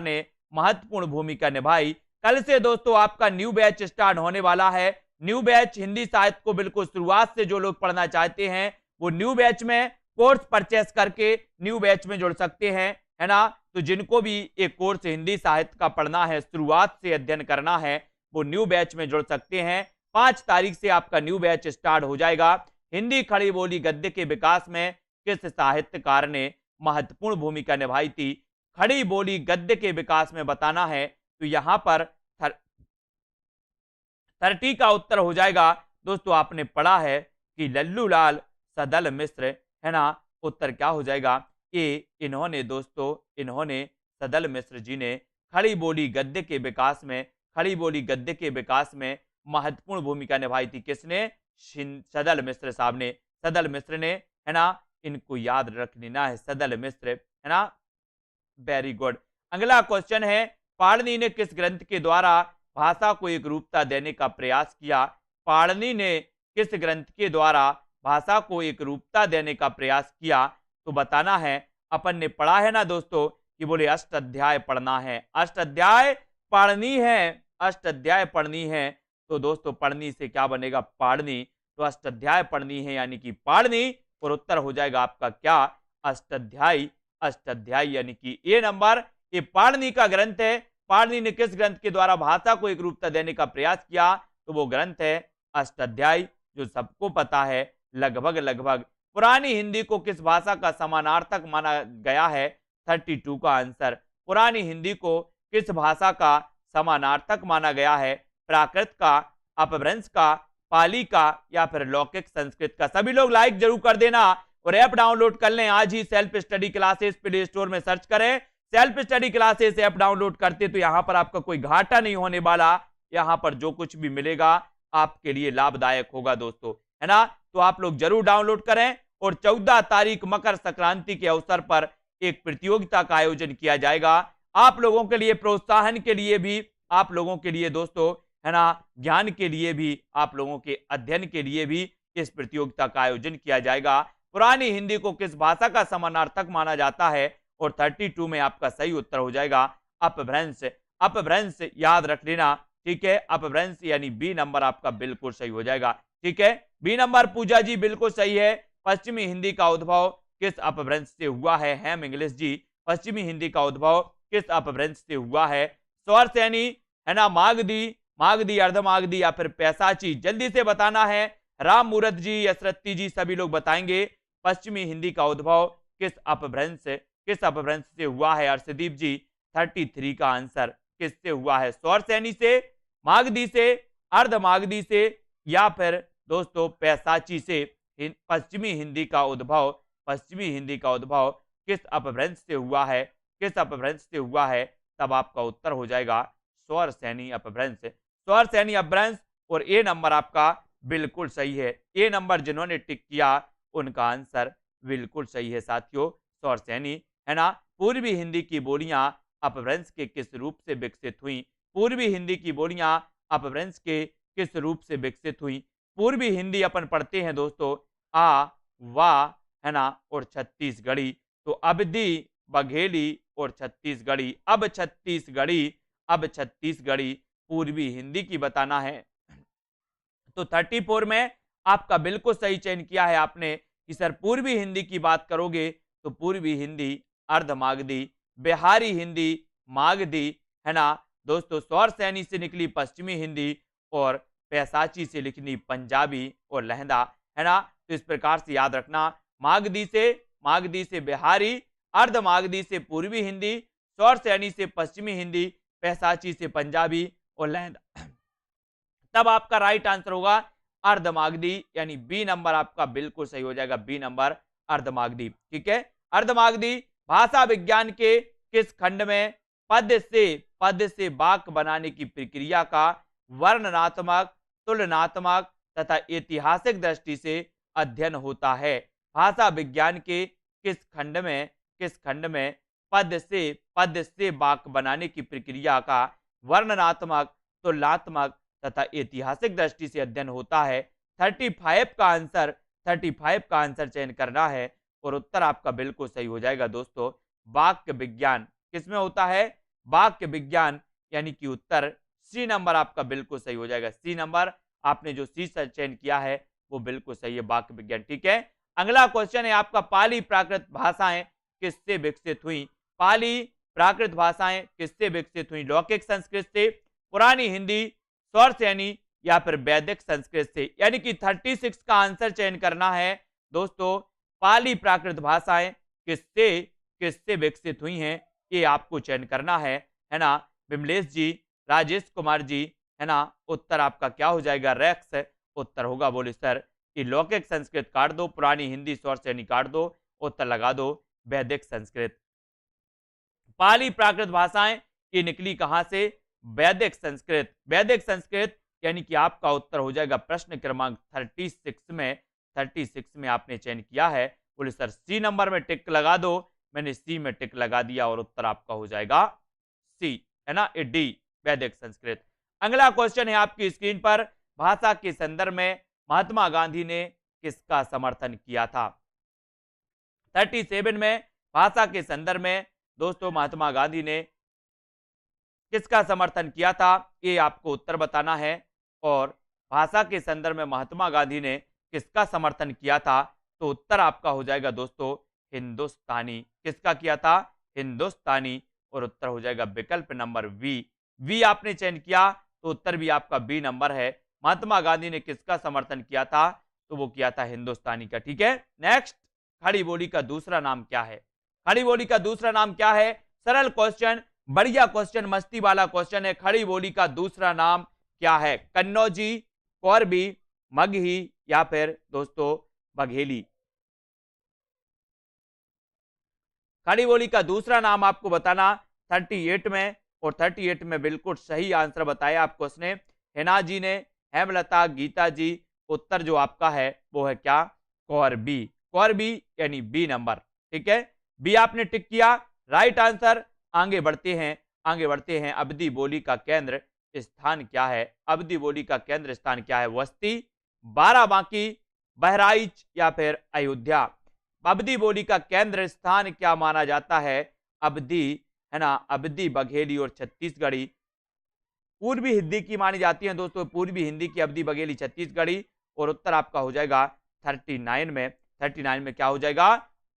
ने महत्वपूर्ण भूमिका निभाई। कल से दोस्तों आपका न्यू बैच स्टार्ट होने वाला है। न्यू बैच हिंदी साहित्य को बिल्कुल शुरुआत से जो लोग पढ़ना चाहते हैं वो न्यू बैच में कोर्स परचेस करके न्यू बैच में जुड़ सकते हैं, है ना। तो जिनको भी एक कोर्स हिंदी साहित्य का पढ़ना है, शुरुआत से अध्ययन करना है, वो न्यू बैच में जुड़ सकते हैं। 5 तारीख से आपका न्यू बैच स्टार्ट हो जाएगा। हिंदी खड़ी बोली गद्य के विकास में किस साहित्यकार ने महत्वपूर्ण भूमिका निभाई थी। खड़ी बोली गद्य के विकास में बताना है, तो यहां पर 30 का उत्तर हो जाएगा। दोस्तों आपने पढ़ा है कि लल्लूलाल सदल मिश्र, है ना, उत्तर क्या हो जाएगा, ये इन्होंने सदल मिश्र जी ने खड़ी बोली गद्य के विकास में महत्वपूर्ण भूमिका निभाई थी। किसने, सदल मिश्र साहब ने, सदल मिश्र ने, है ना, इनको याद रख लेना है, सदल मिश्र, है ना। Very good. अगला क्वेश्चन है, पाणिनि ने किस ग्रंथ के द्वारा भाषा को एक रूपता देने का प्रयास किया। पाणिनि ने किस ग्रंथ के द्वारा भाषा को एक रूपता देने का प्रयास किया, तो बताना है। अपन ने पढ़ा है ना दोस्तों कि बोले अष्टाध्याय पढ़ना है, अष्टाध्याय पढ़नी है, तो दोस्तों पढ़नी से क्या बनेगा, पाणिनि, तो अष्टाध्याय पढ़नी है यानी कि पाणिनि, और उत्तर हो जाएगा आपका क्या, अष्टाध्यायी, यानी कि ए नंबर। ये पाणिनि का ग्रंथ है। पाणिनि ने किस ग्रंथ के द्वारा भाषा को एक रूपता देने का प्रयास किया, तो वो ग्रंथ है अष्टाध्यायी, जो सबको पता है लगभग पुरानी हिंदी को किस भाषा का समानार्थक माना गया है। 32 का आंसर, पुरानी हिंदी को किस भाषा का समानार्थक माना गया है। प्राकृत का, अपभ्रंश का, पाली का, या फिर लौकिक संस्कृत का। सभी लोग लाइक जरूर कर देना और ऐप डाउनलोड कर लें। आज ही self study classes play store में सर्च करें, self study classes app download करते तो यहां पर आपका कोई घाटा नहीं होने वाला। यहां पर जो कुछ भी मिलेगा आपके लिए लाभदायक होगा दोस्तों, है ना। तो आप लोग जरूर डाउनलोड करें। और 14 तारीख मकर संक्रांति के अवसर पर एक प्रतियोगिता का आयोजन किया जाएगा। आप लोगों के लिए प्रोत्साहन के लिए भी, आप लोगों के लिए दोस्तों, है ना, ज्ञान के लिए भी, आप लोगों के अध्ययन के लिए भी इस प्रतियोगिता का आयोजन किया जाएगा। पुरानी हिंदी को किस भाषा का समानार्थक माना जाता है, और 32 में आपका सही उत्तर हो जाएगा अपभ्रंश। अपभ्रंश याद रख लेना, ठीक है। अपभ्रंश यानी बी नंबर आपका बिल्कुल सही हो जाएगा, ठीक है। बी नंबर पूजा जी बिल्कुल सही है। पश्चिमी हिंदी का उद्भव किस अपभ्रंश से हुआ है। हेम इंग्लिश जी, पश्चिमी हिंदी का उद्भव किस अपभ्रंश से हुआ है। स्वर सैनी, है ना, मागधी, अर्धमागधी, या फिर पैसाची, जल्दी से बताना है। राम मूरत जी, यसरत्ती जी, सभी लोग बताएंगे पश्चिमी हिंदी का उद्भव किस अपभ्रंश से हुआ है। अर्षदीप जी, 33 का आंसर किससे हुआ है। स्वर सैनी से, मागधी से, अर्धमागधी से, या फिर दोस्तों पैसाची से। पश्चिमी हिंदी का उद्भव किस अपभ्रंश से हुआ है, तब आपका उत्तर हो जाएगा स्वर सैनी अपभ्रंश। और ए नंबर आपका बिल्कुल सही है। ए नंबर जिन्होंने टिक किया उनका आंसर बिल्कुल सही है साथियों, स्वर सैनी, है ना। पूर्वी हिंदी की बोलियां अपभ्रंश के किस रूप से विकसित हुई? पूर्वी हिंदी की बोलियां अपभ्रंश के किस रूप से विकसित हुई? पूर्वी हिंदी अपन पढ़ते हैं दोस्तों आ, वा, है ना, और छत्तीसगढ़ी। तो अवधी, बघेली और छत्तीसगढ़ी। अब छत्तीसगढ़ी पूर्वी हिंदी की बताना है। तो 34 में आपका बिल्कुल सही चयन किया है आपने कि सर पूर्वी हिंदी की बात करोगे तो पूर्वी हिंदी अर्धमागधी, बिहारी हिंदी मागधी, है ना दोस्तों, सौर सैनी से निकली पश्चिमी हिंदी और पैसाची से लिखनी पंजाबी और लहंदा, है ना। तो इस प्रकार से याद रखना, मागधी से बिहारी, अर्धमागधी से पूर्वी हिंदी, सौर सैनी से पश्चिमी हिंदी, पैसाची से पंजाबी और लहंदा। तब आपका राइट आंसर होगा अर्धमागधी, यानी बी नंबर आपका बिल्कुल सही हो जाएगा, बी नंबर अर्धमागधी। ठीक है, अर्धमागधी भाषा विज्ञान के किस खंड में पद से वाक्य बनाने की प्रक्रिया का वर्णनात्मक, तुलनात्मक तथा ऐतिहासिक दृष्टि से अध्ययन होता है? भाषा विज्ञान के किस खंड में पद से वाक्य बनाने की प्रक्रिया का वर्णनात्मक, तुलनात्मक तथा ऐतिहासिक दृष्टि से अध्ययन होता है? 35 का आंसर चयन करना है और उत्तर आपका बिल्कुल सही हो जाएगा दोस्तों, वाक्य विज्ञान। किसमें होता है? वाक्य विज्ञान, यानी कि उत्तर सी नंबर आपका बिल्कुल सही हो जाएगा। सी नंबर आपने जो सी चयन किया है वो बिल्कुल सही है, वाक्य विज्ञान। ठीक है, अगला क्वेश्चन है आपका, पाली प्राकृत भाषाएं किससे विकसित हुई? पाली प्राकृत भाषाएं किससे विकसित हुई? लौकिक संस्कृत से, पुरानी हिंदी, सौर सैनी या फिर वैदिक संस्कृत से? यानी कि 36 का आंसर चयन करना है दोस्तों, पाली प्राकृत भाषाएं किससे विकसित हुई हैं, ये आपको चयन करना है ना। विमलेश जी, राजेश कुमार जी, है ना, उत्तर आपका क्या हो जाएगा? रेक्स उत्तर होगा। बोले सर कि लौकिक संस्कृत काट दो, पुरानी हिंदी, सौर सैनी काट दो, उत्तर लगा दो वैदिक संस्कृत। पाली प्राकृत भाषाएं ये निकली कहां से? वैदिक संस्कृत। वैदिक संस्कृत, यानी कि आपका उत्तर हो जाएगा प्रश्न क्रमांक 36 में आपने चयन किया है। बोले सर सी नंबर में टिक लगा दो, मैंने सी में टिक लगा दिया और उत्तर आपका हो जाएगा सी, है ना, ए डी, वैदिक संस्कृत। अगला क्वेश्चन है आपकी स्क्रीन पर, भाषा के संदर्भ में महात्मा गांधी ने किसका समर्थन किया था? 37 में भाषा के संदर्भ में दोस्तों महात्मा गांधी ने किसका समर्थन किया था, ये आपको उत्तर बताना है। और भाषा के संदर्भ में महात्मा गांधी ने किसका समर्थन किया था? तो उत्तर आपका हो जाएगा दोस्तों हिंदुस्तानी। किसका किया था? हिंदुस्तानी, और उत्तर हो जाएगा विकल्प नंबर वी आपने चयन किया तो उत्तर भी आपका बी नंबर है। महात्मा गांधी ने किसका समर्थन किया था? तो वो किया था हिंदुस्तानी का। ठीक है, नेक्स्ट, खड़ी बोली का दूसरा नाम क्या है? खड़ी बोली का दूसरा नाम क्या है? सरल क्वेश्चन, बढ़िया क्वेश्चन, मस्ती वाला क्वेश्चन है। खड़ी बोली का दूसरा नाम क्या है? कन्नौजी, कोरबी, मगही या फिर दोस्तों बघेली? खड़ी बोली का दूसरा नाम आपको बताना 38 में, और 38 में बिल्कुल सही आंसर बताया आपको उसने, हेना जी ने, हेमलता, गीता जी। उत्तर जो आपका है वो है क्या? कोरबी। कोरबी यानी बी नंबर। ठीक है, बी आपने टिक किया, राइट आंसर। आगे बढ़ते हैं। अवधी बोली का केंद्र स्थान क्या है? अवधी बोली का केंद्र स्थान क्या है? वस्ती, बाराबांकी, बहराइच या फिर अयोध्या? अवधी बोली का केंद्र स्थान क्या माना जाता है? अवधी, है ना, अवधी, बघेली और छत्तीसगढ़ी पूर्वी हिंदी की मानी जाती है दोस्तों, पूर्वी हिंदी की अवधी, बघेली, छत्तीसगढ़ी। और उत्तर आपका हो जाएगा 39 में। 39 में क्या हो जाएगा?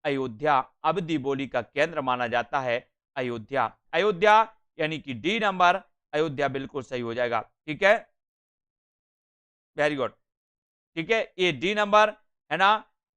अयोध्या। अवधी बोली का केंद्र माना जाता है अयोध्या। अयोध्या यानी कि डी नंबर, अयोध्या बिल्कुल सही हो जाएगा। ठीक है, वेरी गुड। ठीक है, ये डी नंबर, है ना।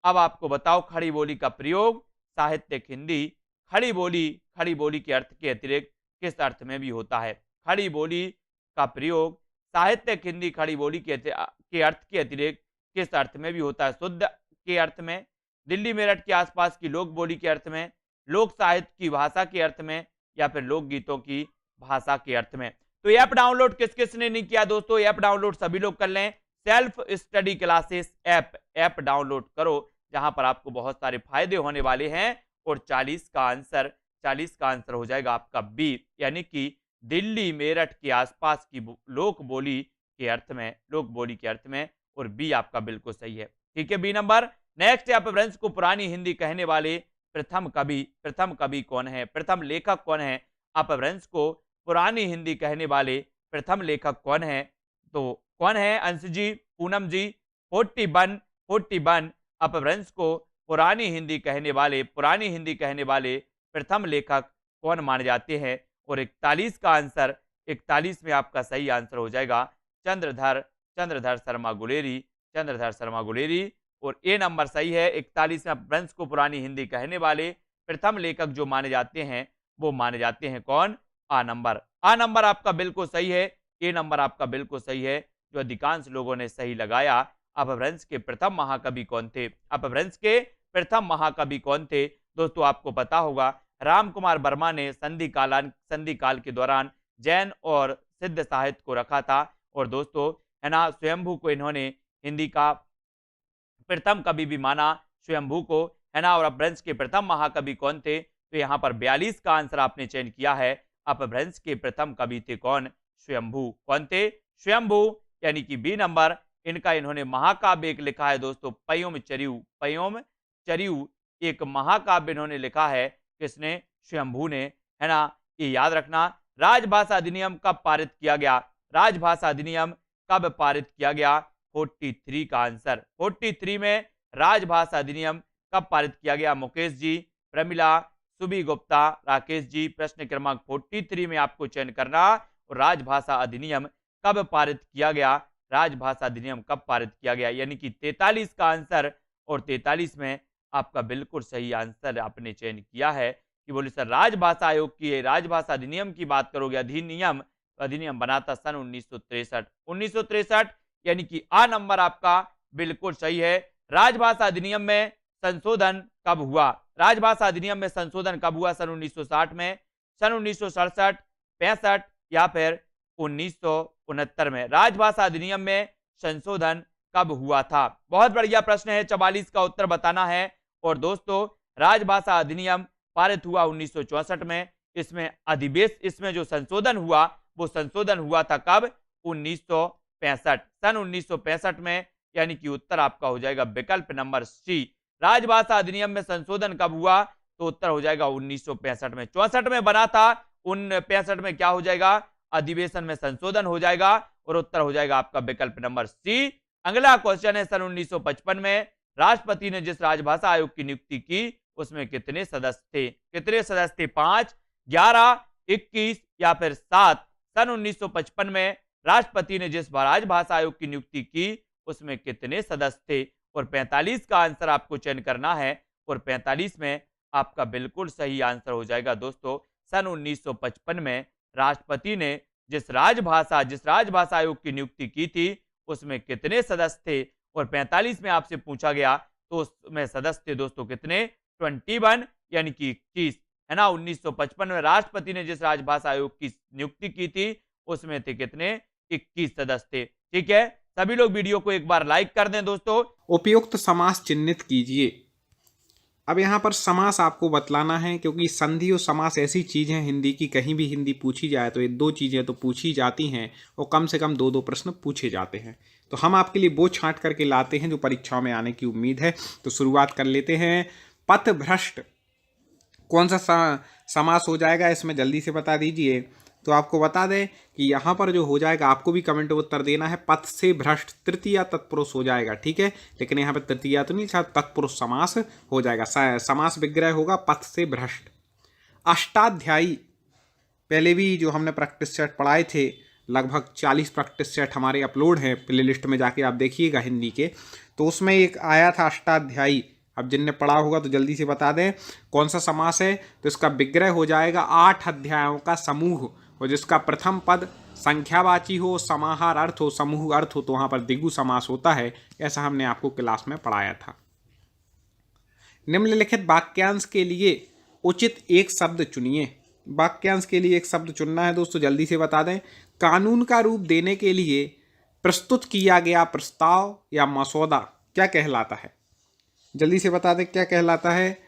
अब आपको बताओ, खड़ी बोली का प्रयोग साहित्यिक हिंदी, खड़ी बोली के अर्थ के अतिरिक्त किस अर्थ में भी होता है? खड़ी बोली का प्रयोग साहित्यिक हिंदी खड़ी बोली के अर्थ के अतिरिक्त किस अर्थ में भी होता है? शुद्ध के अर्थ में, दिल्ली मेरठ के आसपास की लोक बोली के अर्थ में, लोक साहित्य की भाषा के अर्थ में, या फिर लोक गीतों की भाषा के अर्थ में? तो ऐप डाउनलोड किस किस ने नहीं किया दोस्तों? ऐप डाउनलोड सभी लोग कर लें। Self study classes app download करो, जहां पर आपको बहुत सारे फायदे होने वाले हैं और 40 का आंसर 41 का आंसर हो जाएगा आपका बी, यानी कि दिल्ली मेरठ के आसपास की लोक बोली के अर्थ में, लोक बोली के अर्थ में, और बी आपका बिल्कुल सही है। ठीक है, बी नंबर। नेक्स्ट है अपभ्रंश को पुरानी हिंदी कहने वाले प्रथम कवि कौन है, प्रथम लेखक कौन है? अपभ्रंश को पुरानी हिंदी कहने वाले प्रथम लेखक कौन है? तो कौन है? अंश जी, पूनम जी। 41 अपभ्रंश को पुरानी हिंदी कहने वाले प्रथम लेखक कौन माने जाते हैं? और 41 का आंसर, 41 में आपका सही आंसर हो जाएगा चंद्रधर शर्मा गुलेरी। और ए नंबर सही है। 41 में अपभ्रंश को पुरानी हिंदी कहने वाले प्रथम लेखक जो माने जाते हैं, वो माने जाते हैं कौन? आ नंबर आपका बिल्कुल सही है। ए नंबर आपका बिल्कुल सही है, जो अधिकांश लोगों ने सही लगाया। अपभ्रंश के प्रथम महाकवि कौन थे? अपभ्रंश के प्रथम महाकवि कौन थे? दोस्तों आपको पता होगा, राम कुमार वर्मा ने संधि काल के दौरान जैन और सिद्ध साहित्य को रखा था। और दोस्तों है ना, स्वयंभू को इन्होंने हिंदी का प्रथम कवि भी माना, स्वयंभू को, है ना। और अपभ्रंश के प्रथम महाकवि कौन थे? तो यहाँ पर 42 का आंसर आपने चयन किया है। अपभ्रंश के प्रथम कवि थे कौन? स्वयंभू। कौन थे? स्वयंभू, यानी कि बी नंबर। इनका इन्होंने महाकाव्य एक लिखा है दोस्तों, पयोम चरियु एक महाकाव्य इन्होंने लिखा है। किसने? स्वयंभू ने, है ना। ये याद रखना। राजभाषा अधिनियम कब पारित किया गया? राजभाषा अधिनियम कब पारित किया गया? 43 का आंसर। 43 में राजभाषा अधिनियम कब पारित किया गया? मुकेश जी, प्रमिला, सुबी गुप्ता, राकेश जी। प्रश्न क्रमांक 43 में आपको चयन करना। और राजभाषा अधिनियम कब पारित किया गया? राजभाषा अधिनियम कब पारित किया गया, यानी कि 43 का आंसर। और 43 में आपका बिल्कुल सही आंसर आपने चयन किया है कि बोले सर राजभाषा आयोग की राजभाषा अधिनियम की बात करोगे, अधिनियम बना था सन 1963, यानी कि आ नंबर आपका बिल्कुल सही है। राजभाषा अधिनियम में संशोधन कब हुआ? राजभाषा अधिनियम में संशोधन कब हुआ? सन 1960 में, सन 1967, 65 या फिर 1969 में? राजभाषा अधिनियम में संशोधन कब हुआ था? बहुत बढ़िया प्रश्न है, 44 का उत्तर बताना है। और दोस्तों राजभाषा अधिनियम पारित हुआ 1964 में। इसमें जो संशोधन हुआ, वो संशोधन हुआ था कब? 1965, सन 1965 में, यानी कि उत्तर आपका हो जाएगा विकल्प नंबर सी। राजभाषा अधिनियम में संशोधन कब हुआ? तो उत्तर हो जाएगा 1965 में। 64 में बना था, 65 में क्या हो जाएगा? अधिवेशन में संशोधन हो जाएगा। और उत्तर हो जाएगा आपका विकल्प नंबर सी। अगला क्वेश्चन है, सन 1955 में राष्ट्रपति ने जिस राजभाषा आयोग की नियुक्ति की, उसमें कितने सदस्य थे? कितने सदस्य थे? 5, 11, 21 या फिर 7? सन 1955 में राष्ट्रपति ने जिस राजभाषा आयोग की नियुक्ति की, उसमें कितने सदस्य थे? और 45 का आंसर आपको चयन करना है। और 45 में आपका बिल्कुल सही आंसर हो जाएगा दोस्तों, सन 1955 में राष्ट्रपति ने जिस राजभाषा आयोग की नियुक्ति की थी, उसमें कितने सदस्य थे? और 45 में आपसे पूछा गया तो उसमें सदस्य थे दोस्तों कितने? 21, यानी कि 21, है ना। 1955 में राष्ट्रपति ने जिस राजभाषा आयोग की नियुक्ति की थी, उसमें थे कितने? 21 सदस्य थे। ठीक है, सभी लोग वीडियो को एक बार लाइक कर दें दोस्तों। उपयुक्त समास चिन्हित कीजिए। अब यहाँ पर समास आपको बतलाना है, क्योंकि संधि और समास ऐसी चीज है हिंदी की, कहीं भी हिंदी पूछी जाए तो ये दो चीजें तो पूछी जाती हैं और कम से कम 2-2 प्रश्न पूछे जाते हैं। तो हम आपके लिए वो छांट करके लाते हैं जो परीक्षाओं में आने की उम्मीद है। तो शुरुआत कर लेते हैं। पथभ्रष्ट कौन सा समास हो जाएगा, इसमें जल्दी से बता दीजिए। तो आपको बता दें कि यहाँ पर जो हो जाएगा, आपको भी कमेंट में उत्तर देना है। पथ से भ्रष्ट तृतीया तत्पुरुष हो जाएगा, ठीक है। लेकिन यहाँ पर तृतीया तो नहीं, शायद तत्पुरुष समास हो जाएगा। समास विग्रह होगा पथ से भ्रष्ट। अष्टाध्यायी, पहले भी जो हमने प्रैक्टिस सेट पढ़ाए थे, लगभग 40 प्रैक्टिस सेट हमारे अपलोड हैं, प्ले लिस्ट में जाके आप देखिएगा हिंदी के। तो उसमें एक आया था अष्टाध्यायी। अब जिनने पढ़ा होगा तो जल्दी से बता दें कौन सा समास है। तो इसका विग्रह हो जाएगा 8 अध्यायों का समूह, और जिसका प्रथम पद संख्यावाची हो, समाहार अर्थ हो, समूह अर्थ हो, तो वहां पर द्विगु समास होता है। ऐसा हमने आपको क्लास में पढ़ाया था। निम्नलिखित वाक्यांश के लिए उचित एक शब्द चुनिए। वाक्यांश के लिए एक शब्द चुनना है दोस्तों, जल्दी से बता दें। कानून का रूप देने के लिए प्रस्तुत किया गया प्रस्ताव या मसौदा क्या कहलाता है? जल्दी से बता दें क्या कहलाता है।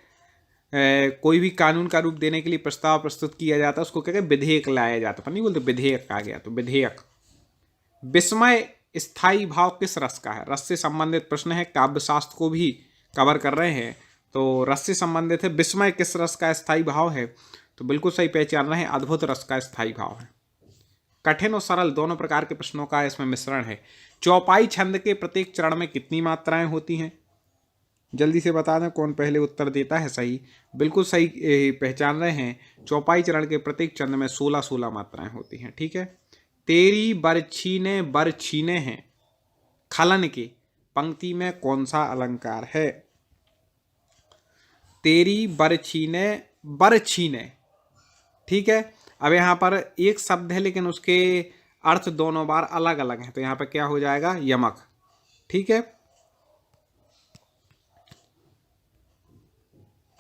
कोई भी कानून का रूप देने के लिए प्रस्ताव प्रस्तुत किया जाता है उसको क्या कहते हैं, विधेयक लाया जाता है। पर नहीं बोलते विधेयक आ गया तो विधेयक। विस्मय स्थायी भाव किस रस का है? रस से संबंधित प्रश्न है, काव्य शास्त्र को भी कवर कर रहे हैं तो रस से संबंधित है। विस्मय किस रस का स्थायी भाव है? तो बिल्कुल सही पहचान रहे हैं, अद्भुत रस का स्थायी भाव है। कठिन और सरल दोनों प्रकार के प्रश्नों का इसमें मिश्रण है। चौपाई छंद के प्रत्येक चरण में कितनी मात्राएं होती हैं? जल्दी से बता दें कौन पहले उत्तर देता है सही। बिल्कुल सही पहचान रहे हैं, चौपाई चरण के प्रत्येक छंद में 16 मात्राएं होती हैं। ठीक है। तेरी बरछीने बरछीने हैं खलन के पंक्ति में कौन सा अलंकार है? तेरी बरछीने बरछीने। ठीक है। अब यहाँ पर एक शब्द है लेकिन उसके अर्थ दोनों बार अलग अलग हैं तो यहाँ पर क्या हो जाएगा? यमक। ठीक है।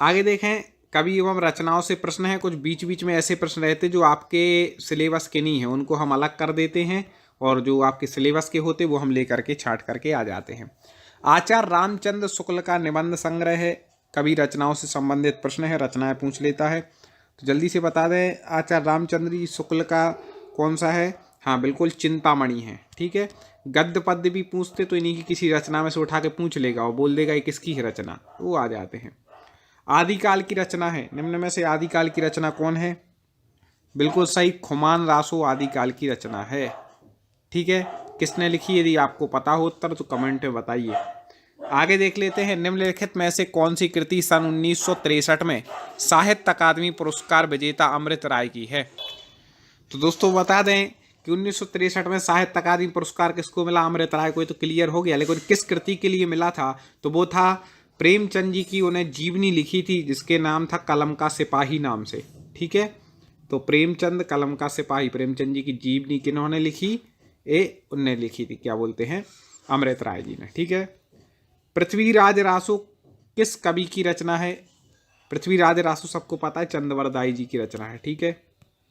आगे देखें, कवि एवं रचनाओं से प्रश्न है। कुछ बीच बीच में ऐसे प्रश्न रहते जो आपके सिलेबस के नहीं है, उनको हम अलग कर देते हैं और जो आपके सिलेबस के होते वो हम लेकर के छांट करके आ जाते हैं। आचार्य रामचंद्र शुक्ल का निबंध संग्रह है, कवि रचनाओं से संबंधित प्रश्न है, रचनाएं पूछ लेता है। तो जल्दी से बता दें आचार्य रामचंद्र शुक्ल का कौन सा है? हाँ बिल्कुल चिंतामणि है। ठीक है। गद्य पद्य भी पूछते तो इन्हीं की किसी रचना में से उठा के पूछ लेगा और बोल देगा ये किसकी है रचना, वो आ जाते हैं। आदिकाल की रचना है, निम्न में से आदिकाल की रचना कौन है? बिल्कुल सही, खुमान रासो आदिकाल की रचना है। ठीक है। किसने लिखी? यदि आपको पता हो उत्तर तो कमेंट में बताइए। आगे देख लेते हैं, निम्नलिखित में से कौन सी कृति सन 1963 में साहित्य अकादमी पुरस्कार विजेता अमृत राय की है? तो दोस्तों बता दें कि 1963 में साहित्य अकादमी पुरस्कार किसको मिला? अमृत राय को। तो क्लियर हो गया, लेकिन किस कृति के लिए मिला था? तो वो था प्रेमचंद जी की उन्हें जीवनी लिखी थी जिसके नाम था कलम का सिपाही नाम से। ठीक है। तो प्रेमचंद कलम का सिपाही, प्रेमचंद जी की जीवनी किन्होंने लिखी? उनने लिखी थी, क्या बोलते हैं, अमृत राय जी ने। ठीक है। पृथ्वीराज रासो किस कवि की रचना है? पृथ्वीराज रासो सबको पता है, चंद्रवरदाई जी की रचना है। ठीक है।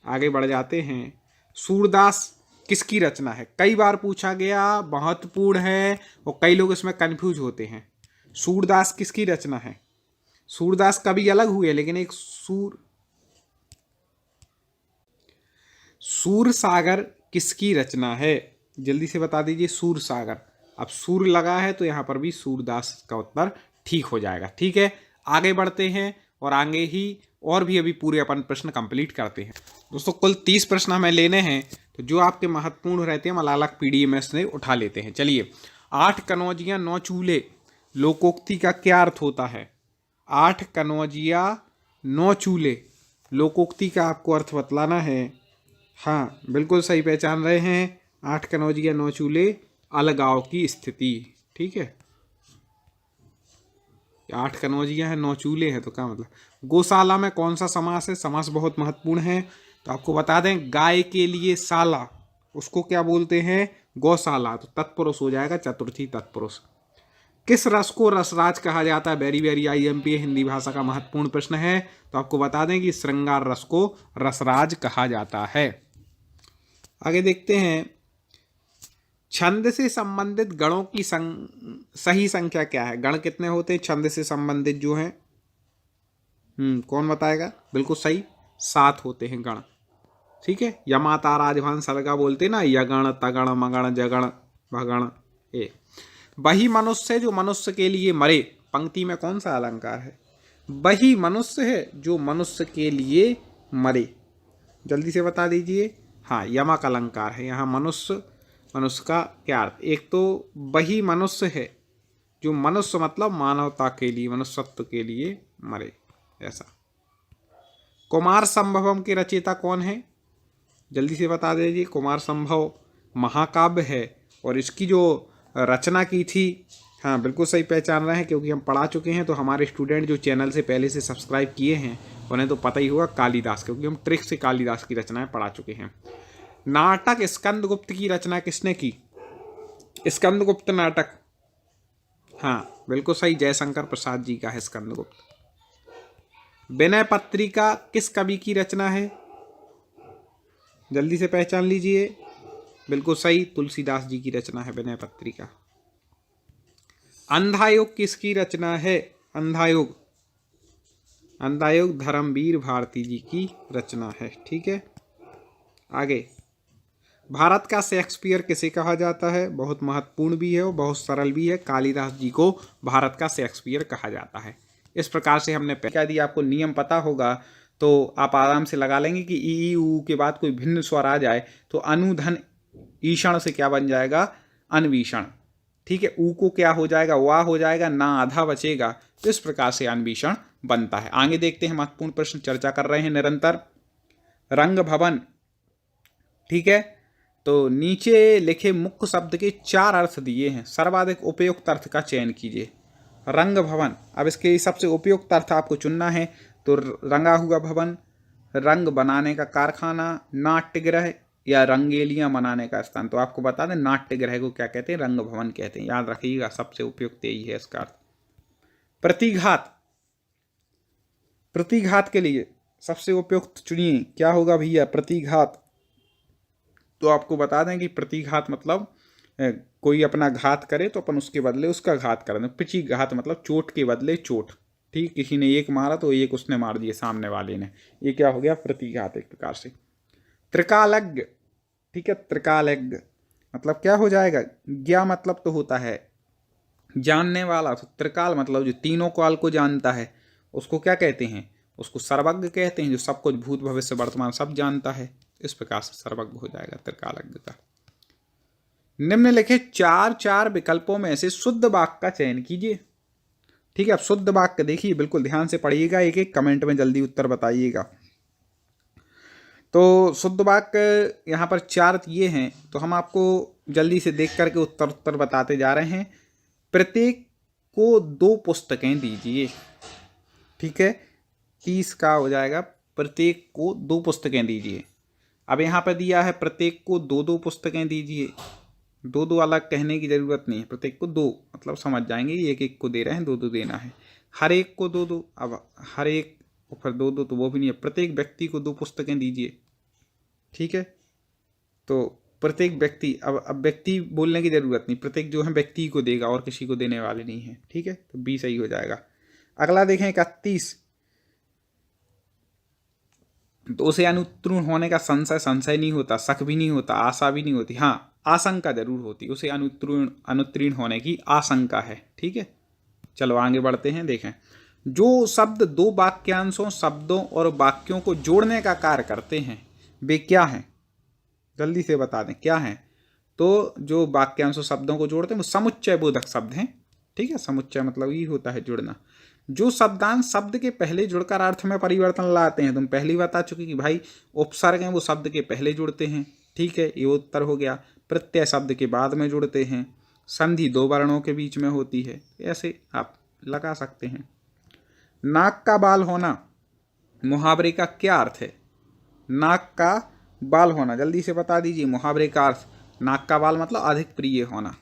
आगे बढ़ जाते हैं, सूरदास किसकी रचना है? कई बार पूछा गया, महत्वपूर्ण है और कई लोग इसमें कंफ्यूज होते हैं। सूरदास किसकी रचना है? सूरदास कवि अलग हुए लेकिन एक सूरसागर किसकी रचना है? जल्दी से बता दीजिए। सूरसागर। अब सूर लगा है तो यहाँ पर भी सूरदास का उत्तर ठीक हो जाएगा। ठीक है। आगे बढ़ते हैं और आगे ही और भी अभी पूरे अपन प्रश्न कंप्लीट करते हैं। दोस्तों कुल 30 प्रश्न हमें लेने हैं तो जो आपके महत्वपूर्ण रहते हैं हम अलग PDF से उठा लेते हैं। चलिए, 8 कनौजियाँ 9 चूल्हे लोकोक्ति का क्या अर्थ होता है? 8 कनौजिया 9 चूल्हे लोकोक्ति का आपको अर्थ बतलाना है। हाँ बिल्कुल सही पहचान रहे हैं, 8 कनौजिया 9 चूल्हे अलगाव की स्थिति। ठीक है। 8 कनौजिया है 9 चूल्हे हैं तो क्या मतलब? गौशाला में कौन सा समास है? समास बहुत महत्वपूर्ण है तो आपको बता दें, गाय के लिए शाला उसको क्या बोलते हैं? गौशाला। तो तत्पुरुष हो जाएगा, चतुर्थी तत्पुरुष। किस रस को रसराज कहा जाता है? वेरी वेरी IMP हिंदी भाषा का महत्वपूर्ण प्रश्न है तो आपको बता दें कि श्रृंगार रस को रसराज कहा जाता है। आगे देखते हैं, छंद से संबंधित गणों की सही संख्या क्या है? गण कितने होते हैं छंद से संबंधित जो हैं? कौन बताएगा? बिल्कुल सही, 7 होते हैं गण। ठीक है। यमाता राजभान सरगा बोलते ना, यगण तगण मगण जगण भगण। वही मनुष्य जो मनुष्य के लिए मरे पंक्ति में कौन सा अलंकार है? वही मनुष्य है जो मनुष्य के लिए मरे। जल्दी से बता दीजिए। हाँ यमक अलंकार है। यहाँ मनुष्य का क्या अर्थ? एक तो वही मनुष्य है जो मनुष्य मतलब मानवता के लिए, मनुष्यत्व के लिए मरे, ऐसा। कुमार संभवम के रचयिता कौन है? जल्दी से बता दीजिए। कुमार संभव महाकाव्य है और इसकी जो रचना की थी, हाँ बिल्कुल सही पहचान रहे हैं क्योंकि हम पढ़ा चुके हैं। तो हमारे स्टूडेंट जो चैनल से पहले से सब्सक्राइब किए हैं उन्हें तो पता ही होगा, कालिदास, क्योंकि हम ट्रिक से कालिदास की रचनाएं पढ़ा चुके हैं। नाटक स्कंदगुप्त की रचना किसने की? स्कंदगुप्त नाटक, हाँ बिल्कुल सही, जयशंकर प्रसाद जी का है स्कंदगुप्त। विनय पत्रिका किस कवि की रचना है? जल्दी से पहचान लीजिए। बिल्कुल सही, तुलसीदास जी की रचना है विनय पत्रिका। अंधायोग किसकी रचना है? अंधायोग, अंधायोग धर्मवीर भारती जी की रचना है। ठीक है, आगे भारत का शेक्सपियर किसे कहा जाता है? बहुत महत्वपूर्ण भी है और बहुत सरल भी है। कालिदास जी को भारत का शेक्सपियर कहा जाता है। इस प्रकार से हमने यदि आपको नियम पता होगा तो आप आराम से लगा लेंगे कि ई ऊ के बाद कोई भिन्न स्वर आ जाए तो अनुधन ईषण से क्या बन जाएगा? अन्वीषण। ठीक है, ऊ को क्या हो जाएगा? वाह हो जाएगा, ना आधा बचेगा। तो इस प्रकार से अन्वीषण बनता है। आगे देखते हैं, महत्वपूर्ण प्रश्न चर्चा कर रहे हैं निरंतर। रंग भवन। ठीक है, तो नीचे लिखे मुख्य शब्द के 4 अर्थ दिए हैं, सर्वाधिक उपयुक्त अर्थ का चयन कीजिए। रंग भवन, अब इसके सबसे उपयुक्त अर्थ आपको चुनना है। तो रंगा हुआ भवन, रंग बनाने का कारखाना, नाट्यगृह या रंगेलियां मनाने का स्थान। तो आपको बता दें नाट्यगृह को क्या कहते हैं? रंग भवन कहते हैं। याद रखिएगा, सबसे उपयुक्त यही है इसका अर्थ। प्रतिघात, प्रतिघात के लिए सबसे उपयुक्त चुनिए, क्या होगा भैया? प्रतिघात। तो आपको बता दें कि प्रतिघात मतलब कोई अपना घात करे तो अपन उसके बदले उसका घात कर दें। प्रतिघात मतलब चोट के बदले चोट। ठीक, किसी ने एक मारा तो एक उसने मार दिए सामने वाले ने, ये क्या हो गया? प्रतिघात एक प्रकार से। त्रिकालज्ञ। ठीक है, त्रिकालज्ञ मतलब क्या हो जाएगा? ज्ञा मतलब तो होता है जानने वाला, तो त्रिकाल मतलब जो तीनों काल को जानता है उसको क्या कहते हैं? उसको सर्वज्ञ कहते हैं, जो सब कुछ भूत भविष्य वर्तमान सब जानता है। इस प्रकार से सर्वज्ञ हो जाएगा त्रिकालज्ञ का। निम्नलिखित 4 विकल्पों में से शुद्ध वाक्य का चयन कीजिए। ठीक है, अब शुद्ध वाक्य देखिए, बिल्कुल ध्यान से पढ़िएगा, एक एक कमेंट में जल्दी उत्तर बताइएगा। तो शुद्ध वाक्य यहाँ पर 4 ये हैं, तो हम आपको जल्दी से देख करके उत्तर बताते जा रहे हैं। प्रत्येक को 2 पुस्तकें दीजिए। ठीक है, 30 का हो जाएगा। प्रत्येक को 2 पुस्तकें दीजिए। अब यहाँ पर दिया है प्रत्येक को 2-2 पुस्तकें दीजिए। 2-2 अलग कहने की जरूरत नहीं है, प्रत्येक को 2 मतलब समझ जाएंगे, एक एक को दे रहे हैं, 2-2 देना है। हर एक को 2-2, अब हर एक और फिर 2-2 तो वो भी नहीं है। प्रत्येक व्यक्ति को 2 पुस्तकें दीजिए। ठीक है, तो प्रत्येक व्यक्ति, अब व्यक्ति बोलने की जरूरत नहीं, प्रत्येक जो है व्यक्ति को देगा और किसी को देने वाले नहीं है। ठीक है, तो बी सही हो जाएगा। अगला देखें 31, तो उसे अनुत्तीर्ण होने का संशय नहीं होता, शक भी नहीं होता, आशा भी नहीं होती, हाँ आशंका जरूर होती, उसे अनुत्तीर्ण होने की आशंका है। ठीक है, चलो आगे बढ़ते हैं। देखें, जो शब्द 2 वाक्यांशों, शब्दों और वाक्यों को जोड़ने का कार्य करते हैं वे क्या हैं? जल्दी से बता दें क्या हैं? तो जो वाक्यांशों शब्दों को जोड़ते हैं वो समुच्चय बोधक शब्द हैं। ठीक है, समुच्चय मतलब ये होता है जुड़ना। जो शब्दांश शब्द के पहले जुड़कर अर्थ में परिवर्तन लाते हैं, तुम पहले बता चुके कि भाई उपसर्ग हैं वो शब्द के पहले जुड़ते हैं। ठीक है, ये उत्तर हो गया। प्रत्यय शब्द के बाद में जुड़ते हैं। संधि 2 वर्णों के बीच में होती है। ऐसे आप लगा सकते हैं। नाक का बाल होना, मुहावरे का क्या अर्थ है? नाक का बाल होना, जल्दी से बता दीजिए मुहावरे का अर्थ। नाक का बाल मतलब अधिक प्रिय होना।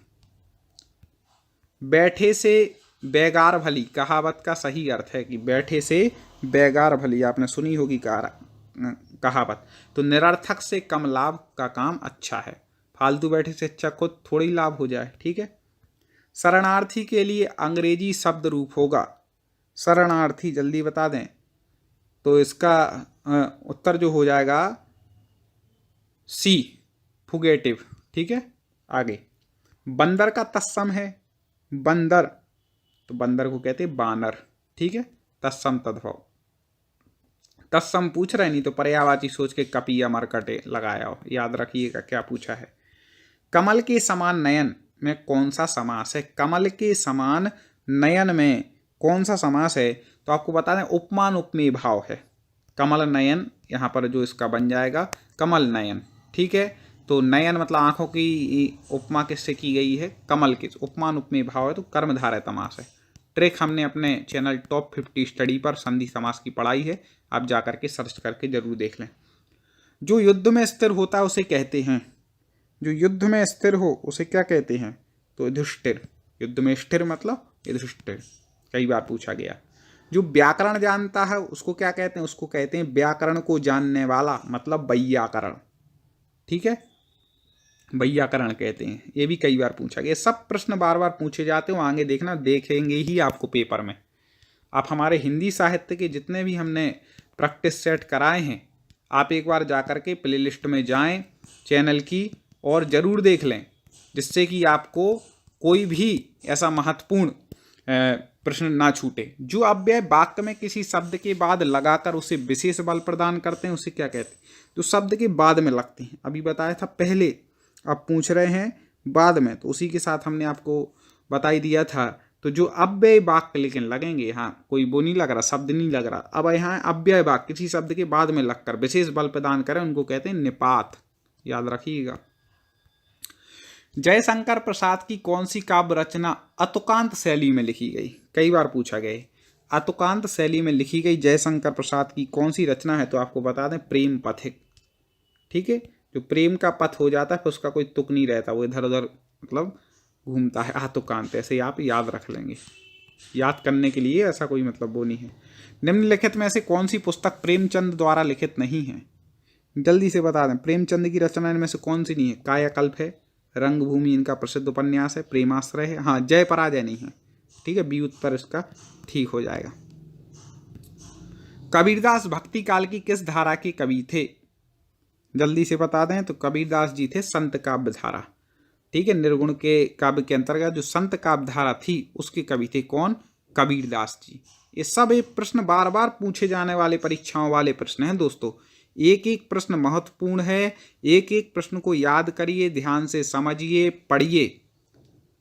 बैठे से बेगार भली, कहावत का सही अर्थ है कि बैठे से बेगार भली, आपने सुनी होगी कहावत। तो निरर्थक से कम लाभ का काम अच्छा है, फालतू बैठे से अच्छा खुद थोड़ी लाभ हो जाए। ठीक है, शरणार्थी के लिए अंग्रेजी शब्द रूप होगा। शरणार्थी जल्दी बता दें, तो इसका उत्तर जो हो जाएगा सी, फुगेटिव। ठीक है, आगे बंदर का तत्सम है बंदर, तो बंदर को कहते हैं बानर। ठीक है, तत्सम तद्भव। तत्सम पूछ रहे नहीं तो पर्यायवाची सोच के कपि या मरकटे लगाया हो। याद रखिएगा क्या पूछा है। कमल के समान नयन में कौन सा समास है? कमल के समान नयन में कौन सा समास है? तो आपको बता दें उपमान उपमेय भाव है। कमल नयन यहाँ पर जो इसका बन जाएगा कमल नयन। ठीक है, तो नयन मतलब आंखों की उपमा किससे की गई है? कमल के। उपमान उपमेय भाव है तो कर्मधारय समास है। ट्रिक हमने अपने चैनल टॉप 50 स्टडी पर संधि समास की पढ़ाई है, आप जा करके सर्च करके जरूर देख लें। जो युद्ध में स्थिर होता है उसे कहते हैं, जो युद्ध में स्थिर हो उसे क्या कहते हैं? तो युधिष्ठिर। युद्ध में स्थिर मतलब युधिष्ठिर, कई बार पूछा गया। जो व्याकरण जानता है उसको क्या कहते हैं? उसको कहते हैं व्याकरण को जानने वाला, मतलब वैयाकरण। ठीक है, वैयाकरण कहते हैं। ये भी कई बार पूछा गया। सब प्रश्न बार बार पूछे जाते हो, आगे देखना, देखेंगे ही आपको पेपर में। आप हमारे हिंदी साहित्य के जितने भी हमने प्रैक्टिस सेट कराए हैं, आप एक बार जा कर के प्लेलिस्ट में जाएं चैनल की और ज़रूर देख लें, जिससे कि आपको कोई भी ऐसा महत्वपूर्ण प्रश्न ना छूटे। जो अव्यय वाक्य में किसी शब्द के बाद लगाकर उसे विशेष बल प्रदान करते हैं, उसे क्या कहते हैं? जो शब्द के बाद में लगते हैं। अभी बताया था पहले, अब पूछ रहे हैं बाद में, तो उसी के साथ हमने आपको बता ही दिया था। तो जो अव्यय वाक्य लेकिन लगेंगे, हाँ कोई वो नहीं लग रहा, शब्द नहीं लग रहा, अब यहाँ अव्यय वाक्य किसी शब्द के बाद में लगकर विशेष बल प्रदान करें, उनको कहते हैं निपात। याद रखिएगा। जयशंकर प्रसाद की कौन सी काव्य रचना अतुकांत शैली में लिखी गई? कई बार पूछा गया। अतुकांत शैली में लिखी गई जयशंकर प्रसाद की कौन सी रचना है? तो आपको बता दें प्रेम पथिक। ठीक है, जो प्रेम का पथ हो जाता है फिर उसका कोई तुक नहीं रहता, वो इधर उधर मतलब घूमता है। अतुकांत ऐसे आप याद रख लेंगे, याद करने के लिए ऐसा कोई मतलब वो नहीं है। निम्नलिखित में से कौन सी पुस्तक प्रेमचंद द्वारा लिखित नहीं है? जल्दी से बता दें, प्रेमचंद की रचना इनमें से कौन सी नहीं है? कायाकल्प है, रंगभूमि इनका प्रसिद्ध उपन्यास है, प्रेमाश्रय है, हाँ जय पराजय नहीं है। ठीक है, बी उत्तर इसका ठीक हो जाएगा। कबीरदास भक्ति काल की किस धारा के कवि थे? जल्दी से बता दें, तो कबीरदास जी थे संत काव्य धारा। ठीक है, निर्गुण के काव्य के अंतर्गत जो संत काव्य धारा थी उसके कवि थे कौन? कबीरदास जी। ये सब एक प्रश्न बार बार पूछे जाने वाले परीक्षाओं वाले प्रश्न हैं दोस्तों। एक एक प्रश्न महत्वपूर्ण है, एक एक प्रश्न को याद करिए, ध्यान से समझिए, पढ़िए,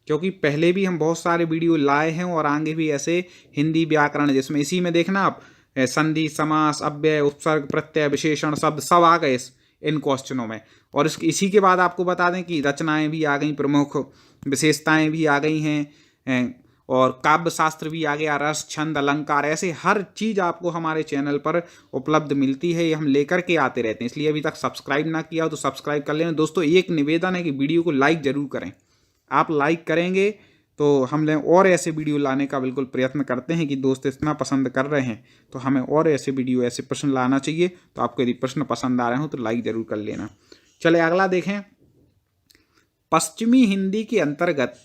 क्योंकि पहले भी हम बहुत सारे वीडियो लाए हैं और आगे भी ऐसे हिंदी व्याकरण, जिसमें इसी में देखना आप संधि, समास, अव्यय, उपसर्ग, प्रत्यय, विशेषण शब्द सब आ गए इन क्वेश्चनों में। और इसी के बाद आपको बता दें कि रचनाएं भी आ गई, प्रमुख विशेषताएं भी आ गई हैं, और काव्य शास्त्र भी आ गया, रस, छंद, अलंकार, ऐसे हर चीज़ आपको हमारे चैनल पर उपलब्ध मिलती है। ये हम लेकर के आते रहते हैं, इसलिए अभी तक सब्सक्राइब ना किया हो तो सब्सक्राइब कर लेना। दोस्तों एक निवेदन है कि वीडियो को लाइक जरूर करें, आप लाइक करेंगे तो हम और ऐसे वीडियो लाने का बिल्कुल प्रयत्न करते हैं कि दोस्त इतना पसंद कर रहे हैं तो हमें और ऐसे वीडियो, ऐसे प्रश्न लाना चाहिए। तो आपको यदि प्रश्न पसंद आ रहे हो तो लाइक जरूर कर लेना। चले अगला देखें, पश्चिमी हिंदी के अंतर्गत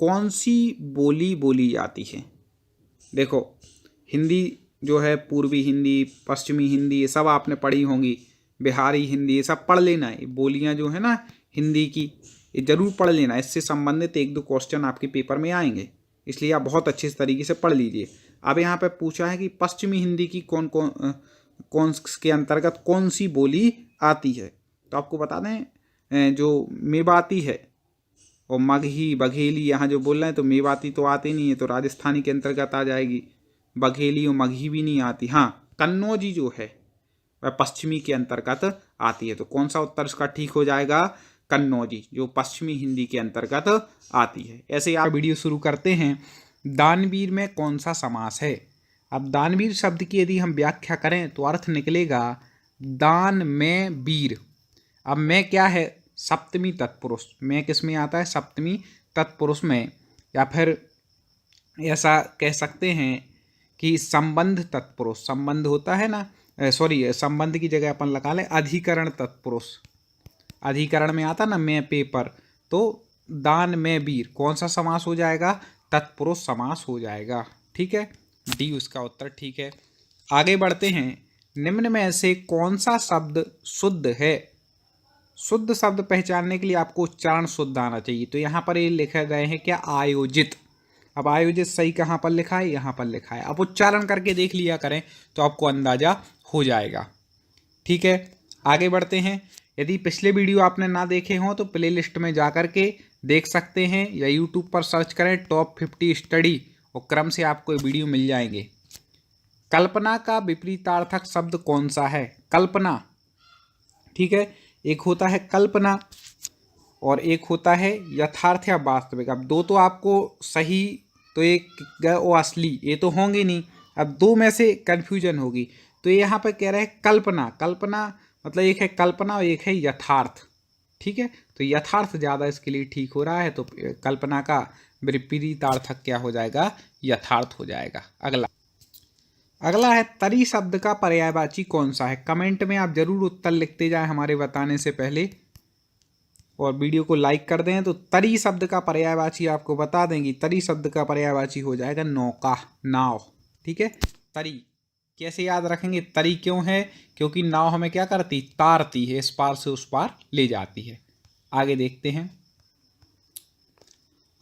कौन सी बोली बोली जाती है? देखो हिंदी जो है, पूर्वी हिंदी, पश्चिमी हिंदी, ये सब आपने पढ़ी होंगी, बिहारी हिंदी, ये सब पढ़ लेना है। बोलियां जो है ना हिंदी की, ये जरूर पढ़ लेना, इससे संबंधित एक दो क्वेश्चन आपके पेपर में आएंगे, इसलिए आप बहुत अच्छे तरीके से पढ़ लीजिए। अब यहाँ पे पूछा है कि पश्चिमी हिंदी की कौन के अंतर्गत कौन सी बोली आती है? तो आपको बता दें जो मेवाती है और मगही, बघेली, यहाँ जो बोल रहे हैं तो मेवाती तो आती नहीं है, तो राजस्थानी के अंतर्गत आ जाएगी। बघेली और मगही भी नहीं आती। हाँ, कन्नौजी जो है वह पश्चिमी के अंतर्गत आती है। तो कौन सा उत्तर इसका ठीक हो जाएगा? कन्नौजी, जो पश्चिमी हिंदी के अंतर्गत आती है। ऐसे आप वीडियो शुरू करते हैं। दानवीर में कौन सा समास है? अब दानवीर शब्द की यदि हम व्याख्या करें तो अर्थ निकलेगा दान में वीर। अब मैं क्या है? सप्तमी तत्पुरुष। मैं किस में आता है? सप्तमी तत्पुरुष में, या फिर ऐसा कह सकते हैं कि संबंध तत्पुरुष। संबंध होता है ना, सॉरी, संबंध की जगह अपन लगा लें अधिकरण तत्पुरुष। अधिकरण में आता ना मैं पेपर, तो दान में वीर कौन सा समास हो जाएगा? तत्पुरुष समास हो जाएगा। ठीक है, डी उसका उत्तर ठीक है। आगे बढ़ते हैं, निम्न में से कौन सा शब्द शुद्ध है? शुद्ध शब्द पहचानने के लिए आपको उच्चारण शुद्ध आना चाहिए। तो यहाँ पर ये लिखे गए हैं क्या? आयोजित। अब आयोजित सही कहाँ पर लिखा है? यहाँ पर लिखा है। अब उच्चारण करके देख लिया करें तो आपको अंदाजा हो जाएगा। ठीक है, आगे बढ़ते हैं। यदि पिछले वीडियो आपने ना देखे हों तो प्लेलिस्ट में जा कर के देख सकते हैं, या यूट्यूब पर सर्च करें टॉप 50 स्टडी, और क्रम से आपको ये वीडियो मिल जाएंगे। कल्पना का विपरीतार्थक शब्द कौन सा है? कल्पना। ठीक है, एक होता है कल्पना और एक होता है यथार्थ या वास्तविक। अब दो तो आपको सही, तो एक और असली, ये तो होंगे नहीं। अब दो में से कन्फ्यूजन होगी। तो ये यहाँ पर कह रहे हैं कल्पना। कल्पना मतलब एक है कल्पना और एक है यथार्थ। ठीक है, तो यथार्थ ज़्यादा इसके लिए ठीक हो रहा है, तो कल्पना का विपरीतार्थक क्या हो जाएगा? यथार्थ हो जाएगा। अगला है तरी शब्द का पर्यायवाची कौन सा है? कमेंट में आप जरूर उत्तर लिखते जाएं हमारे बताने से पहले, और वीडियो को लाइक कर दें। तो तरी शब्द का पर्यायवाची आपको बता देंगी। तरी शब्द का पर्यायवाची हो जाएगा नौका, नाव। ठीक है। तरी कैसे याद रखेंगे, तरी क्यों है, क्योंकि नाव हमें क्या करती, तारती है, इस पार से उस पार ले जाती है। आगे देखते हैं,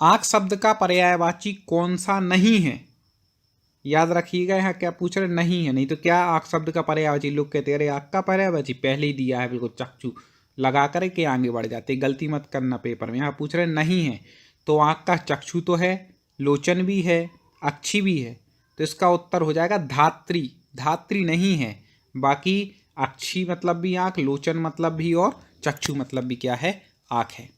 आंख शब्द का पर्यायवाची कौन सा नहीं है, याद रखिएगा। यहाँ क्या पूछ रहे, नहीं है, नहीं तो क्या आंख शब्द का पर्यायवाची, लोग कहते अरे आंख का पर्यायवाची पहले ही दिया है, बिल्कुल चक्षु लगा कर के आगे बढ़ जाते, गलती मत करना पेपर में। यहाँ पूछ रहे नहीं है, तो आंख का चक्षु तो है, लोचन भी है, अक्षी भी है, तो इसका उत्तर हो जाएगा धात्री। धात्री नहीं है, बाकी अक्षी मतलब भी आंख, लोचन मतलब भी और चक्षु मतलब भी क्या है, आंख है।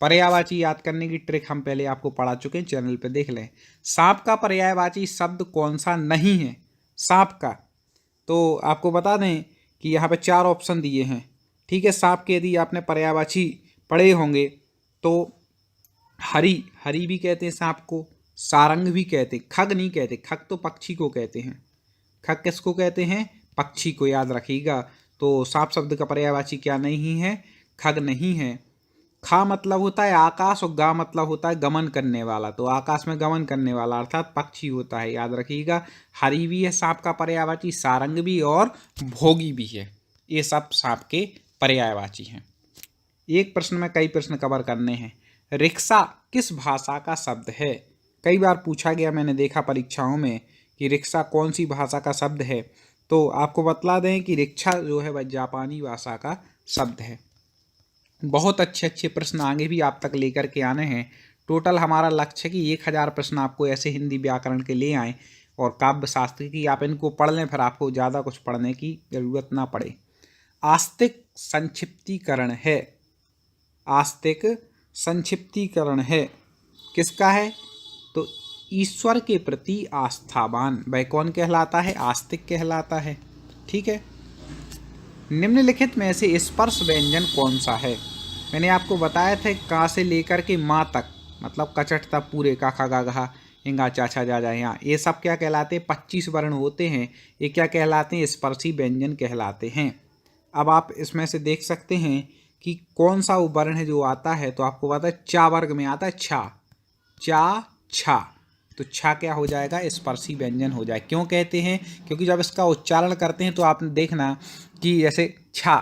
पर्यायवाची याद करने की ट्रिक हम पहले आपको पढ़ा चुके हैं, चैनल पे देख लें। सांप का पर्यायवाची शब्द कौन सा नहीं है, सांप का, तो आपको बता दें कि यहाँ पे 4 ऑप्शन दिए हैं, ठीक है। सांप के यदि आपने पर्यायवाची पढ़े होंगे तो हरी, हरी भी कहते हैं सांप को, सारंग भी कहते हैं, खग नहीं कहते, खग तो पक्षी को कहते हैं, खग किसको कहते हैं, पक्षी को, याद रखिएगा। तो सांप शब्द का पर्यायवाची क्या नहीं है, खग नहीं है। खा मतलब होता है आकाश और गा मतलब होता है गमन करने वाला, तो आकाश में गमन करने वाला अर्थात पक्षी होता है, याद रखिएगा। हरी भी है सांप का पर्यायवाची, सारंग भी और भोगी भी है, ये सब सांप के पर्यायवाची हैं। एक प्रश्न में कई प्रश्न कवर करने हैं। रिक्शा किस भाषा का शब्द है, कई बार पूछा गया, मैंने देखा परीक्षाओं में कि रिक्शा कौन सी भाषा का शब्द है, तो आपको बतला दें कि रिक्शा जो है वह जापानी भाषा का शब्द है। बहुत अच्छे अच्छे प्रश्न आगे भी आप तक लेकर के आने हैं। टोटल हमारा लक्ष्य है कि 1000 प्रश्न आपको ऐसे हिंदी व्याकरण के ले आएँ और काव्य शास्त्र की आप इनको पढ़ लें, फिर आपको ज़्यादा कुछ पढ़ने की ज़रूरत ना पड़े। आस्तिक संक्षिप्तीकरण है, आस्तिक संक्षिप्तीकरण है किसका है, तो ईश्वर के प्रति आस्थावान, वह कौन कहलाता है, आस्तिक कहलाता है, ठीक है। निम्नलिखित में से स्पर्श व्यंजन कौन सा है, मैंने आपको बताया था का से लेकर के माँ तक, मतलब कचट तक पूरे का, खा गा घा हिंगा चाचा जा जाए यहाँ, ये सब क्या कहलाते हैं, 25 वर्ण होते हैं, ये क्या कहलाते हैं, स्पर्शी व्यंजन कहलाते हैं। अब आप इसमें से देख सकते हैं कि कौन सा वो वर्ण है जो आता है, तो आपको पता है चा वर्ग में आता है, छा, चा छा, तो छा क्या हो जाएगा, स्पर्शी व्यंजन हो जाए। क्यों कहते हैं, क्योंकि जब इसका उच्चारण करते हैं तो आपने देखना कि जैसे छा,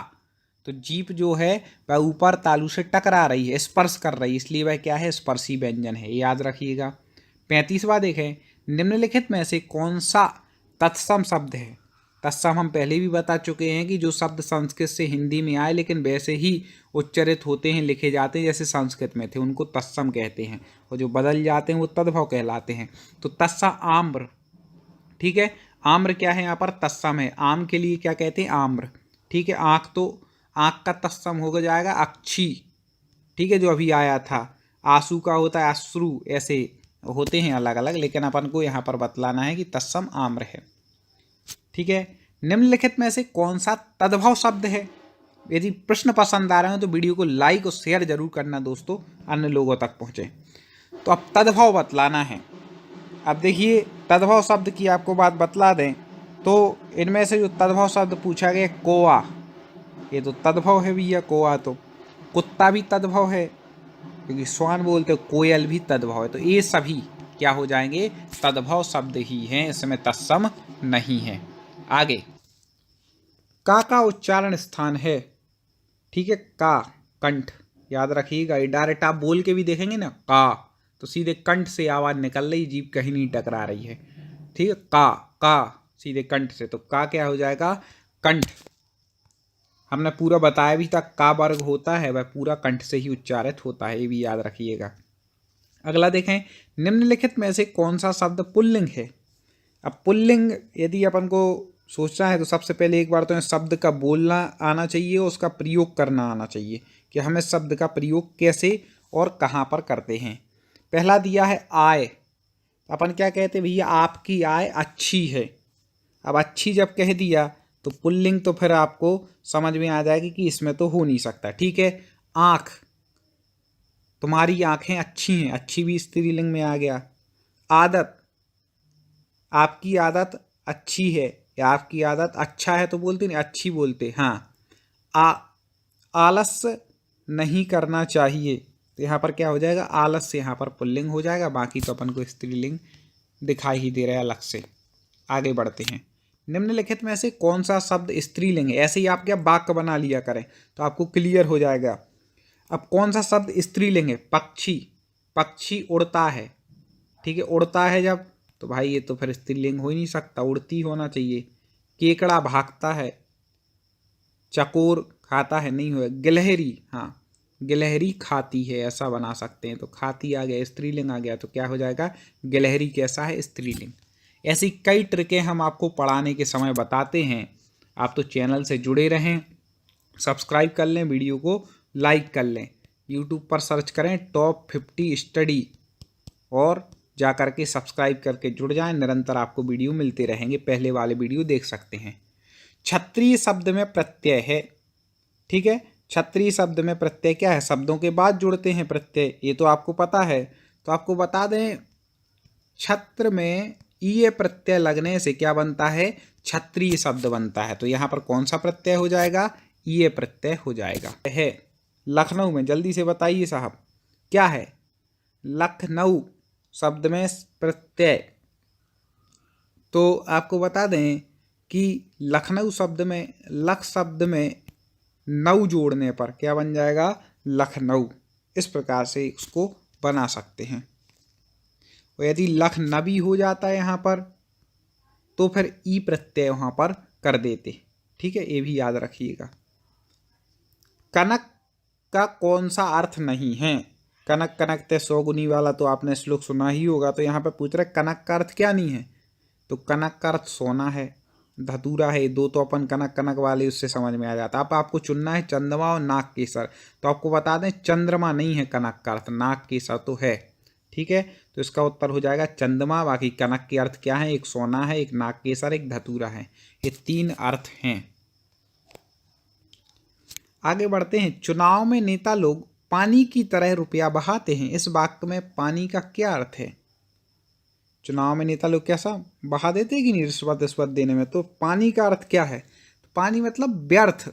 तो जीभ जो है वह ऊपर तालू से टकरा रही है, स्पर्श कर रही है, इसलिए वह क्या है, स्पर्शी व्यंजन है, याद रखिएगा। 35वां देखें, निम्नलिखित में से कौन सा तत्सम शब्द है। तत्सम हम पहले भी बता चुके हैं कि जो शब्द संस्कृत से हिंदी में आए लेकिन वैसे ही उच्चारित होते हैं, लिखे जाते हैं जैसे संस्कृत में थे, उनको तत्सम कहते हैं, और जो बदल जाते हैं वो तद्भव कहलाते हैं। तो तत्सम आम्र, ठीक है, आम्र क्या है यहाँ पर, तत्सम है। आम के लिए क्या कहते हैं, आम्र, ठीक है। आँख, तो आँख का तत्सम हो जाएगा अक्षी, ठीक है, जो अभी आया था। आंसू का होता है अश्रु, ऐसे होते हैं अलग अलग, लेकिन अपन को यहाँ पर बतलाना है कि तत्सम आम्र है, ठीक है। निम्नलिखित में से कौन सा तद्भव शब्द है। यदि प्रश्न पसंद आ रहे हो तो वीडियो को लाइक और शेयर जरूर करना दोस्तों, अन्य लोगों तक पहुँचे। तो अब तद्भव बतलाना है। अब देखिए तद्भव शब्द की आपको बात बतला दें तो इनमें से जो तद्भव शब्द पूछा गया, कोआ, ये तो तद्भव है भैया, कोआ, तो कुत्ता भी तद्भव है क्योंकि स्वान बोलते, कोयल भी तद्भव है, तो ये सभी क्या हो जाएंगे, तद्भव शब्द ही हैं, इसमें तत्सम नहीं है। आगे का उच्चारण स्थान है, ठीक है, का कंठ, याद रखिएगा, ये डायरेक्ट आप बोल के भी देखेंगे ना, का तो सीधे कंठ से आवाज़ निकल रही, जीभ कहीं नहीं टकरा रही है, ठीक है, का सीधे कंठ से, तो का क्या हो जाएगा, कंठ। हमने पूरा बताया भी था, का वर्ग होता है वह पूरा कंठ से ही उच्चारित होता है, ये भी याद रखिएगा। अगला देखें, निम्नलिखित में से कौन सा शब्द पुल्लिंग है। अब पुल्लिंग यदि अपन को सोचना है तो सबसे पहले एक बार तो शब्द का बोलना आना चाहिए और उसका प्रयोग करना आना चाहिए कि हमें शब्द का प्रयोग कैसे और कहाँ पर करते हैं। पहला दिया है आय, अपन क्या कहते हैं भैया, आपकी आय अच्छी है। अब अच्छी जब कह दिया तो पुल्लिंग, तो फिर आपको समझ में आ जाएगी कि इसमें तो हो नहीं सकता, ठीक है। आँख, तुम्हारी आँखें अच्छी हैं, अच्छी भी स्त्रीलिंग में आ गया। आदत, आपकी आदत अच्छी है या आपकी आदत अच्छा है, तो बोलते नहीं, अच्छी बोलते, हाँ। आलस्य नहीं करना चाहिए, तो यहाँ पर क्या हो जाएगा, आलस्य, यहाँ पर पुल्लिंग हो जाएगा, बाकी तो अपन को स्त्रीलिंग दिखाई ही दे रहा है अलग से। आगे बढ़ते हैं। निम्नलिखित में से कौन सा शब्द स्त्रीलिंग है? ऐसे ही आप क्या वाक्य बना लिया करें तो आपको क्लियर हो जाएगा। अब कौन सा शब्द स्त्रीलिंग है? पक्षी, पक्षी उड़ता है, ठीक है, उड़ता है जब, तो भाई ये तो फिर स्त्रीलिंग हो ही नहीं सकता, उड़ती होना चाहिए। केकड़ा भागता है, चकोर खाता है, नहीं हुआ। गिलहरी, हाँ गिलहरी खाती है, ऐसा बना सकते हैं, तो खाती आ गया, स्त्रीलिंग आ गया, तो क्या हो जाएगा? गिलहरी कैसा है? स्त्रीलिंग। ऐसी कई ट्रिकें हम आपको पढ़ाने के समय बताते हैं। आप तो चैनल से जुड़े रहें, सब्सक्राइब कर लें, वीडियो को लाइक कर लें, यूट्यूब पर सर्च करें टॉप 50 स्टडी और जा करके सब्सक्राइब करके जुड़ जाएं। निरंतर आपको वीडियो मिलते रहेंगे, पहले वाले वीडियो देख सकते हैं। क्षत्रिय शब्द में प्रत्यय है, ठीक है, क्षत्रिय शब्द में प्रत्यय क्या है? शब्दों के बाद जुड़ते हैं प्रत्यय, ये तो आपको पता है। तो आपको बता दें, छत्र में ईय प्रत्यय लगने से क्या बनता है? क्षत्रिय शब्द बनता है। तो यहाँ पर कौन सा प्रत्यय हो जाएगा? ईय प्रत्यय हो जाएगा। है लखनऊ में, जल्दी से बताइए साहब क्या है? लखनऊ शब्द में प्रत्यय, तो आपको बता दें कि लखनऊ शब्द में, लख शब्द में नऊ जोड़ने पर क्या बन जाएगा? लखनऊ। इस प्रकार से उसको बना सकते हैं। और यदि लखनवी हो जाता है यहाँ पर, तो फिर ई प्रत्यय वहाँ पर कर देते, ठीक है, ये भी याद रखिएगा। कनक का कौन सा अर्थ नहीं है? कनक कनक ते सौगुनी वाला तो आपने श्लोक सुना ही होगा। तो यहाँ पे पूछ रहे कनक का अर्थ क्या नहीं है? तो कनक का अर्थ सोना है, धतूरा है, दो तो अपन कनक कनक वाले उससे समझ में आ जाता। अब आपको चुनना है चंद्रमा और नाग केसर। तो आपको बता दें चंद्रमा नहीं है कनक का अर्थ, नाग केसर तो है, ठीक है। तो इसका उत्तर हो जाएगा चंद्रमा। बाकी कनक के अर्थ क्या है? एक सोना है, एक नाग केसर, एक धतूरा है, ये 3 अर्थ हैं। आगे बढ़ते हैं। चुनाव में नेता लोग पानी की तरह रुपया बहाते हैं, इस वाक्य में पानी का क्या अर्थ है? चुनाव में नेता लोग कैसा बहा देते हैं कि नहीं रिश्वत देने में? तो पानी का अर्थ क्या है? पानी मतलब व्यर्थ,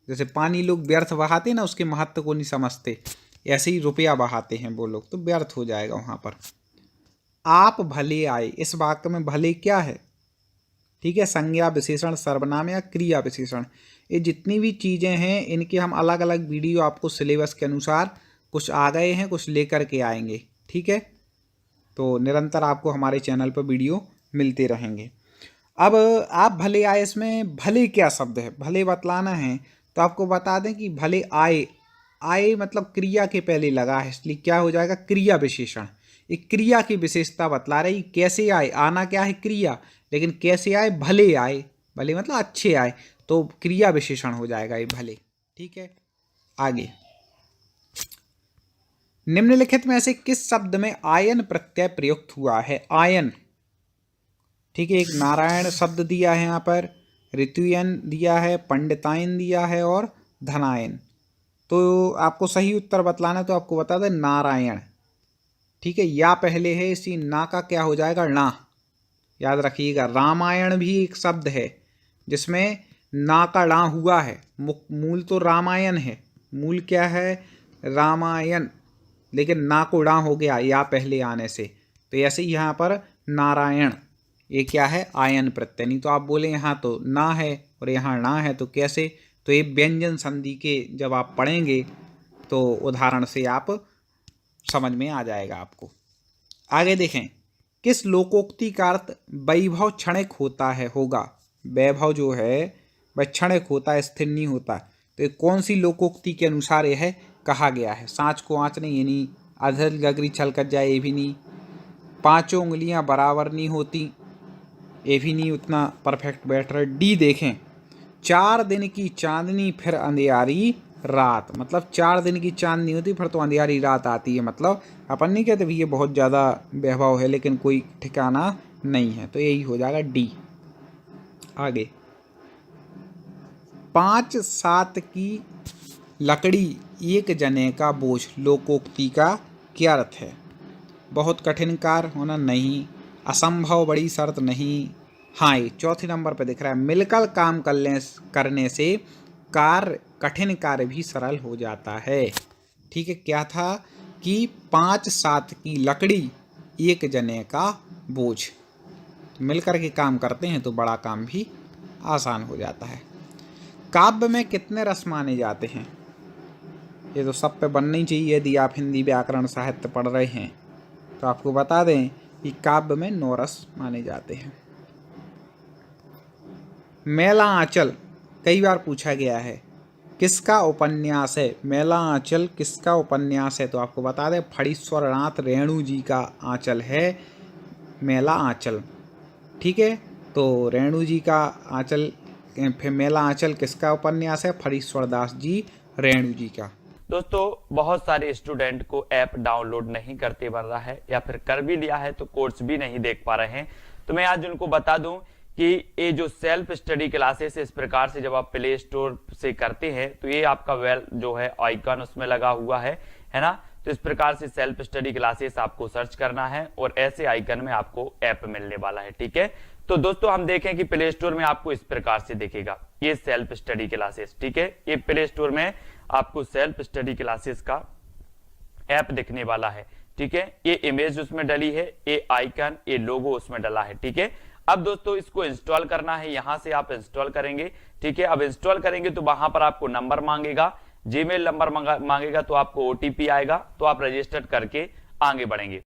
जैसे पानी लोग व्यर्थ बहाते हैं ना, उसके महत्व को नहीं समझते, ऐसे ही रुपया बहाते हैं वो लोग, तो व्यर्थ हो जाएगा वहाँ पर। आप भले आए, इस वाक्य में भले क्या है? ठीक है, संज्ञा विशेषण, सर्वनाम या क्रिया विशेषण। ये जितनी भी चीज़ें हैं इनके हम अलग अलग वीडियो आपको सिलेबस के अनुसार, कुछ आ गए हैं, कुछ लेकर के आएंगे, ठीक है। तो निरंतर आपको हमारे चैनल पर वीडियो मिलते रहेंगे। अब आप भले आए, इसमें भले क्या शब्द है? भले बतलाना है तो आपको बता दें कि भले आए, आए मतलब क्रिया के पहले लगा है, इसलिए क्या हो जाएगा? क्रिया विशेषण। एक क्रिया की विशेषता बतला रही, कैसे आए, आना क्या है? क्रिया, लेकिन कैसे आए? भले आए, भले मतलब अच्छे आए, तो क्रिया विशेषण हो जाएगा ये भले, ठीक है। आगे, निम्नलिखित में से किस शब्द में आयन प्रत्यय प्रयुक्त हुआ है? आयन, ठीक है, एक नारायण शब्द दिया है यहाँ पर, ऋतुयन दिया है, पंडितायन दिया है और धनायन। तो आपको सही उत्तर बतलाना, तो आपको बता दें नारायण, ठीक है। या पहले है, इसी ना का क्या हो जाएगा? ना, याद रखिएगा। रामायण भी एक शब्द है जिसमें ना का ला हुआ है, मूल तो रामायण है, मूल क्या है? रामायण, लेकिन ना को ला हो गया या पहले आने से, तो ऐसे ही यहाँ पर नारायण, ये क्या है? आयन प्रत्यय। नहीं तो आप बोले यहाँ तो ना है और यहाँ ना है, तो कैसे? तो ये व्यंजन संधि के जब आप पढ़ेंगे तो उदाहरण से आप समझ में आ जाएगा आपको। आगे देखें, किस लोकोक्ति का अर्थ वैभव क्षणिक होता है? होगा, वैभव जो है वह क्षणिक होता है, स्थिर नहीं होता। तो कौन सी लोकोक्ति के अनुसार यह कहा गया है? सांच को आँच नहीं, ये नहीं। अधर गगरी छलकत जाए, ये भी नहीं। पांचों उंगलियां बराबर नहीं होती, ये भी नहीं उतना परफेक्ट बैठ रहा। डी देखें, 4 दिन की चांदनी फिर अंधियारी रात, मतलब 4 दिन की चांदनी होती फिर तो अंधियारी रात आती है। मतलब अपन नहीं कहते भी ये बहुत ज़्यादा वैभव है, लेकिन कोई ठिकाना नहीं है, तो यही हो जाएगा डी। आगे, 5-7 की लकड़ी एक जने का बोझ, लोकोक्ति का क्या अर्थ है? बहुत कठिन कार्य होना नहीं, असंभव बड़ी शर्त नहीं। हाँ, ये 4 नंबर पे दिख रहा है, मिलकर काम करने से कार्य, कठिन कार्य भी सरल हो जाता है, ठीक है। क्या था कि 5-7 की लकड़ी एक जने का बोझ, मिलकर के काम करते हैं तो बड़ा काम भी आसान हो जाता है। काव्य में कितने रस माने जाते हैं? ये तो सब पे बनना ही चाहिए। यदि आप हिंदी व्याकरण साहित्य पढ़ रहे हैं तो आपको बता दें कि काव्य में 9 रस माने जाते हैं। मेला आंचल कई बार पूछा गया है, किसका उपन्यास है? मेला आंचल किसका उपन्यास है? तो आपको बता दें फणीश्वर नाथ रेणु जी का आंचल है मेला आंचल। ठीक है, तो रेणु जी का आंचल, फिर मेला आंचल किसका उपन्यास है? फणीश्वर दास जी रेणु जी का। दोस्तों बहुत सारे स्टूडेंट को ऐप डाउनलोड नहीं करते बन रहा है, या फिर कर भी लिया है तो कोर्स भी नहीं देख पा रहे हैं। तो मैं आज उनको बता दूं कि ये जो सेल्फ स्टडी क्लासेस इस प्रकार से जब आप प्ले स्टोर से करते हैं तो ये आपका वेल जो है आइकन उसमें लगा हुआ है ना। तो इस प्रकार से सेल्फ स्टडी क्लासेस आपको सर्च करना है और ऐसे आइकन में आपको ऐप मिलने वाला है। ठीक है, तो दोस्तों हम देखें कि प्ले स्टोर में आपको इस प्रकार से दिखेगा ये सेल्फ स्टडी क्लासेस। ठीक है, ये प्ले स्टोर में आपको सेल्फ स्टडी क्लासेस का ऐप दिखने वाला है। ठीक है, ये इमेज उसमें डली है, ये आइकन, ये लोगो उसमें डला है। ठीक है, अब दोस्तों इसको इंस्टॉल करना है, यहां से आप इंस्टॉल करेंगे। ठीक है, अब इंस्टॉल करेंगे तो वहां पर आपको नंबर मांगेगा, जीमेल नंबर मांगेगा, तो आपको ओटीपी आएगा, तो आप रजिस्टर करके आगे बढ़ेंगे।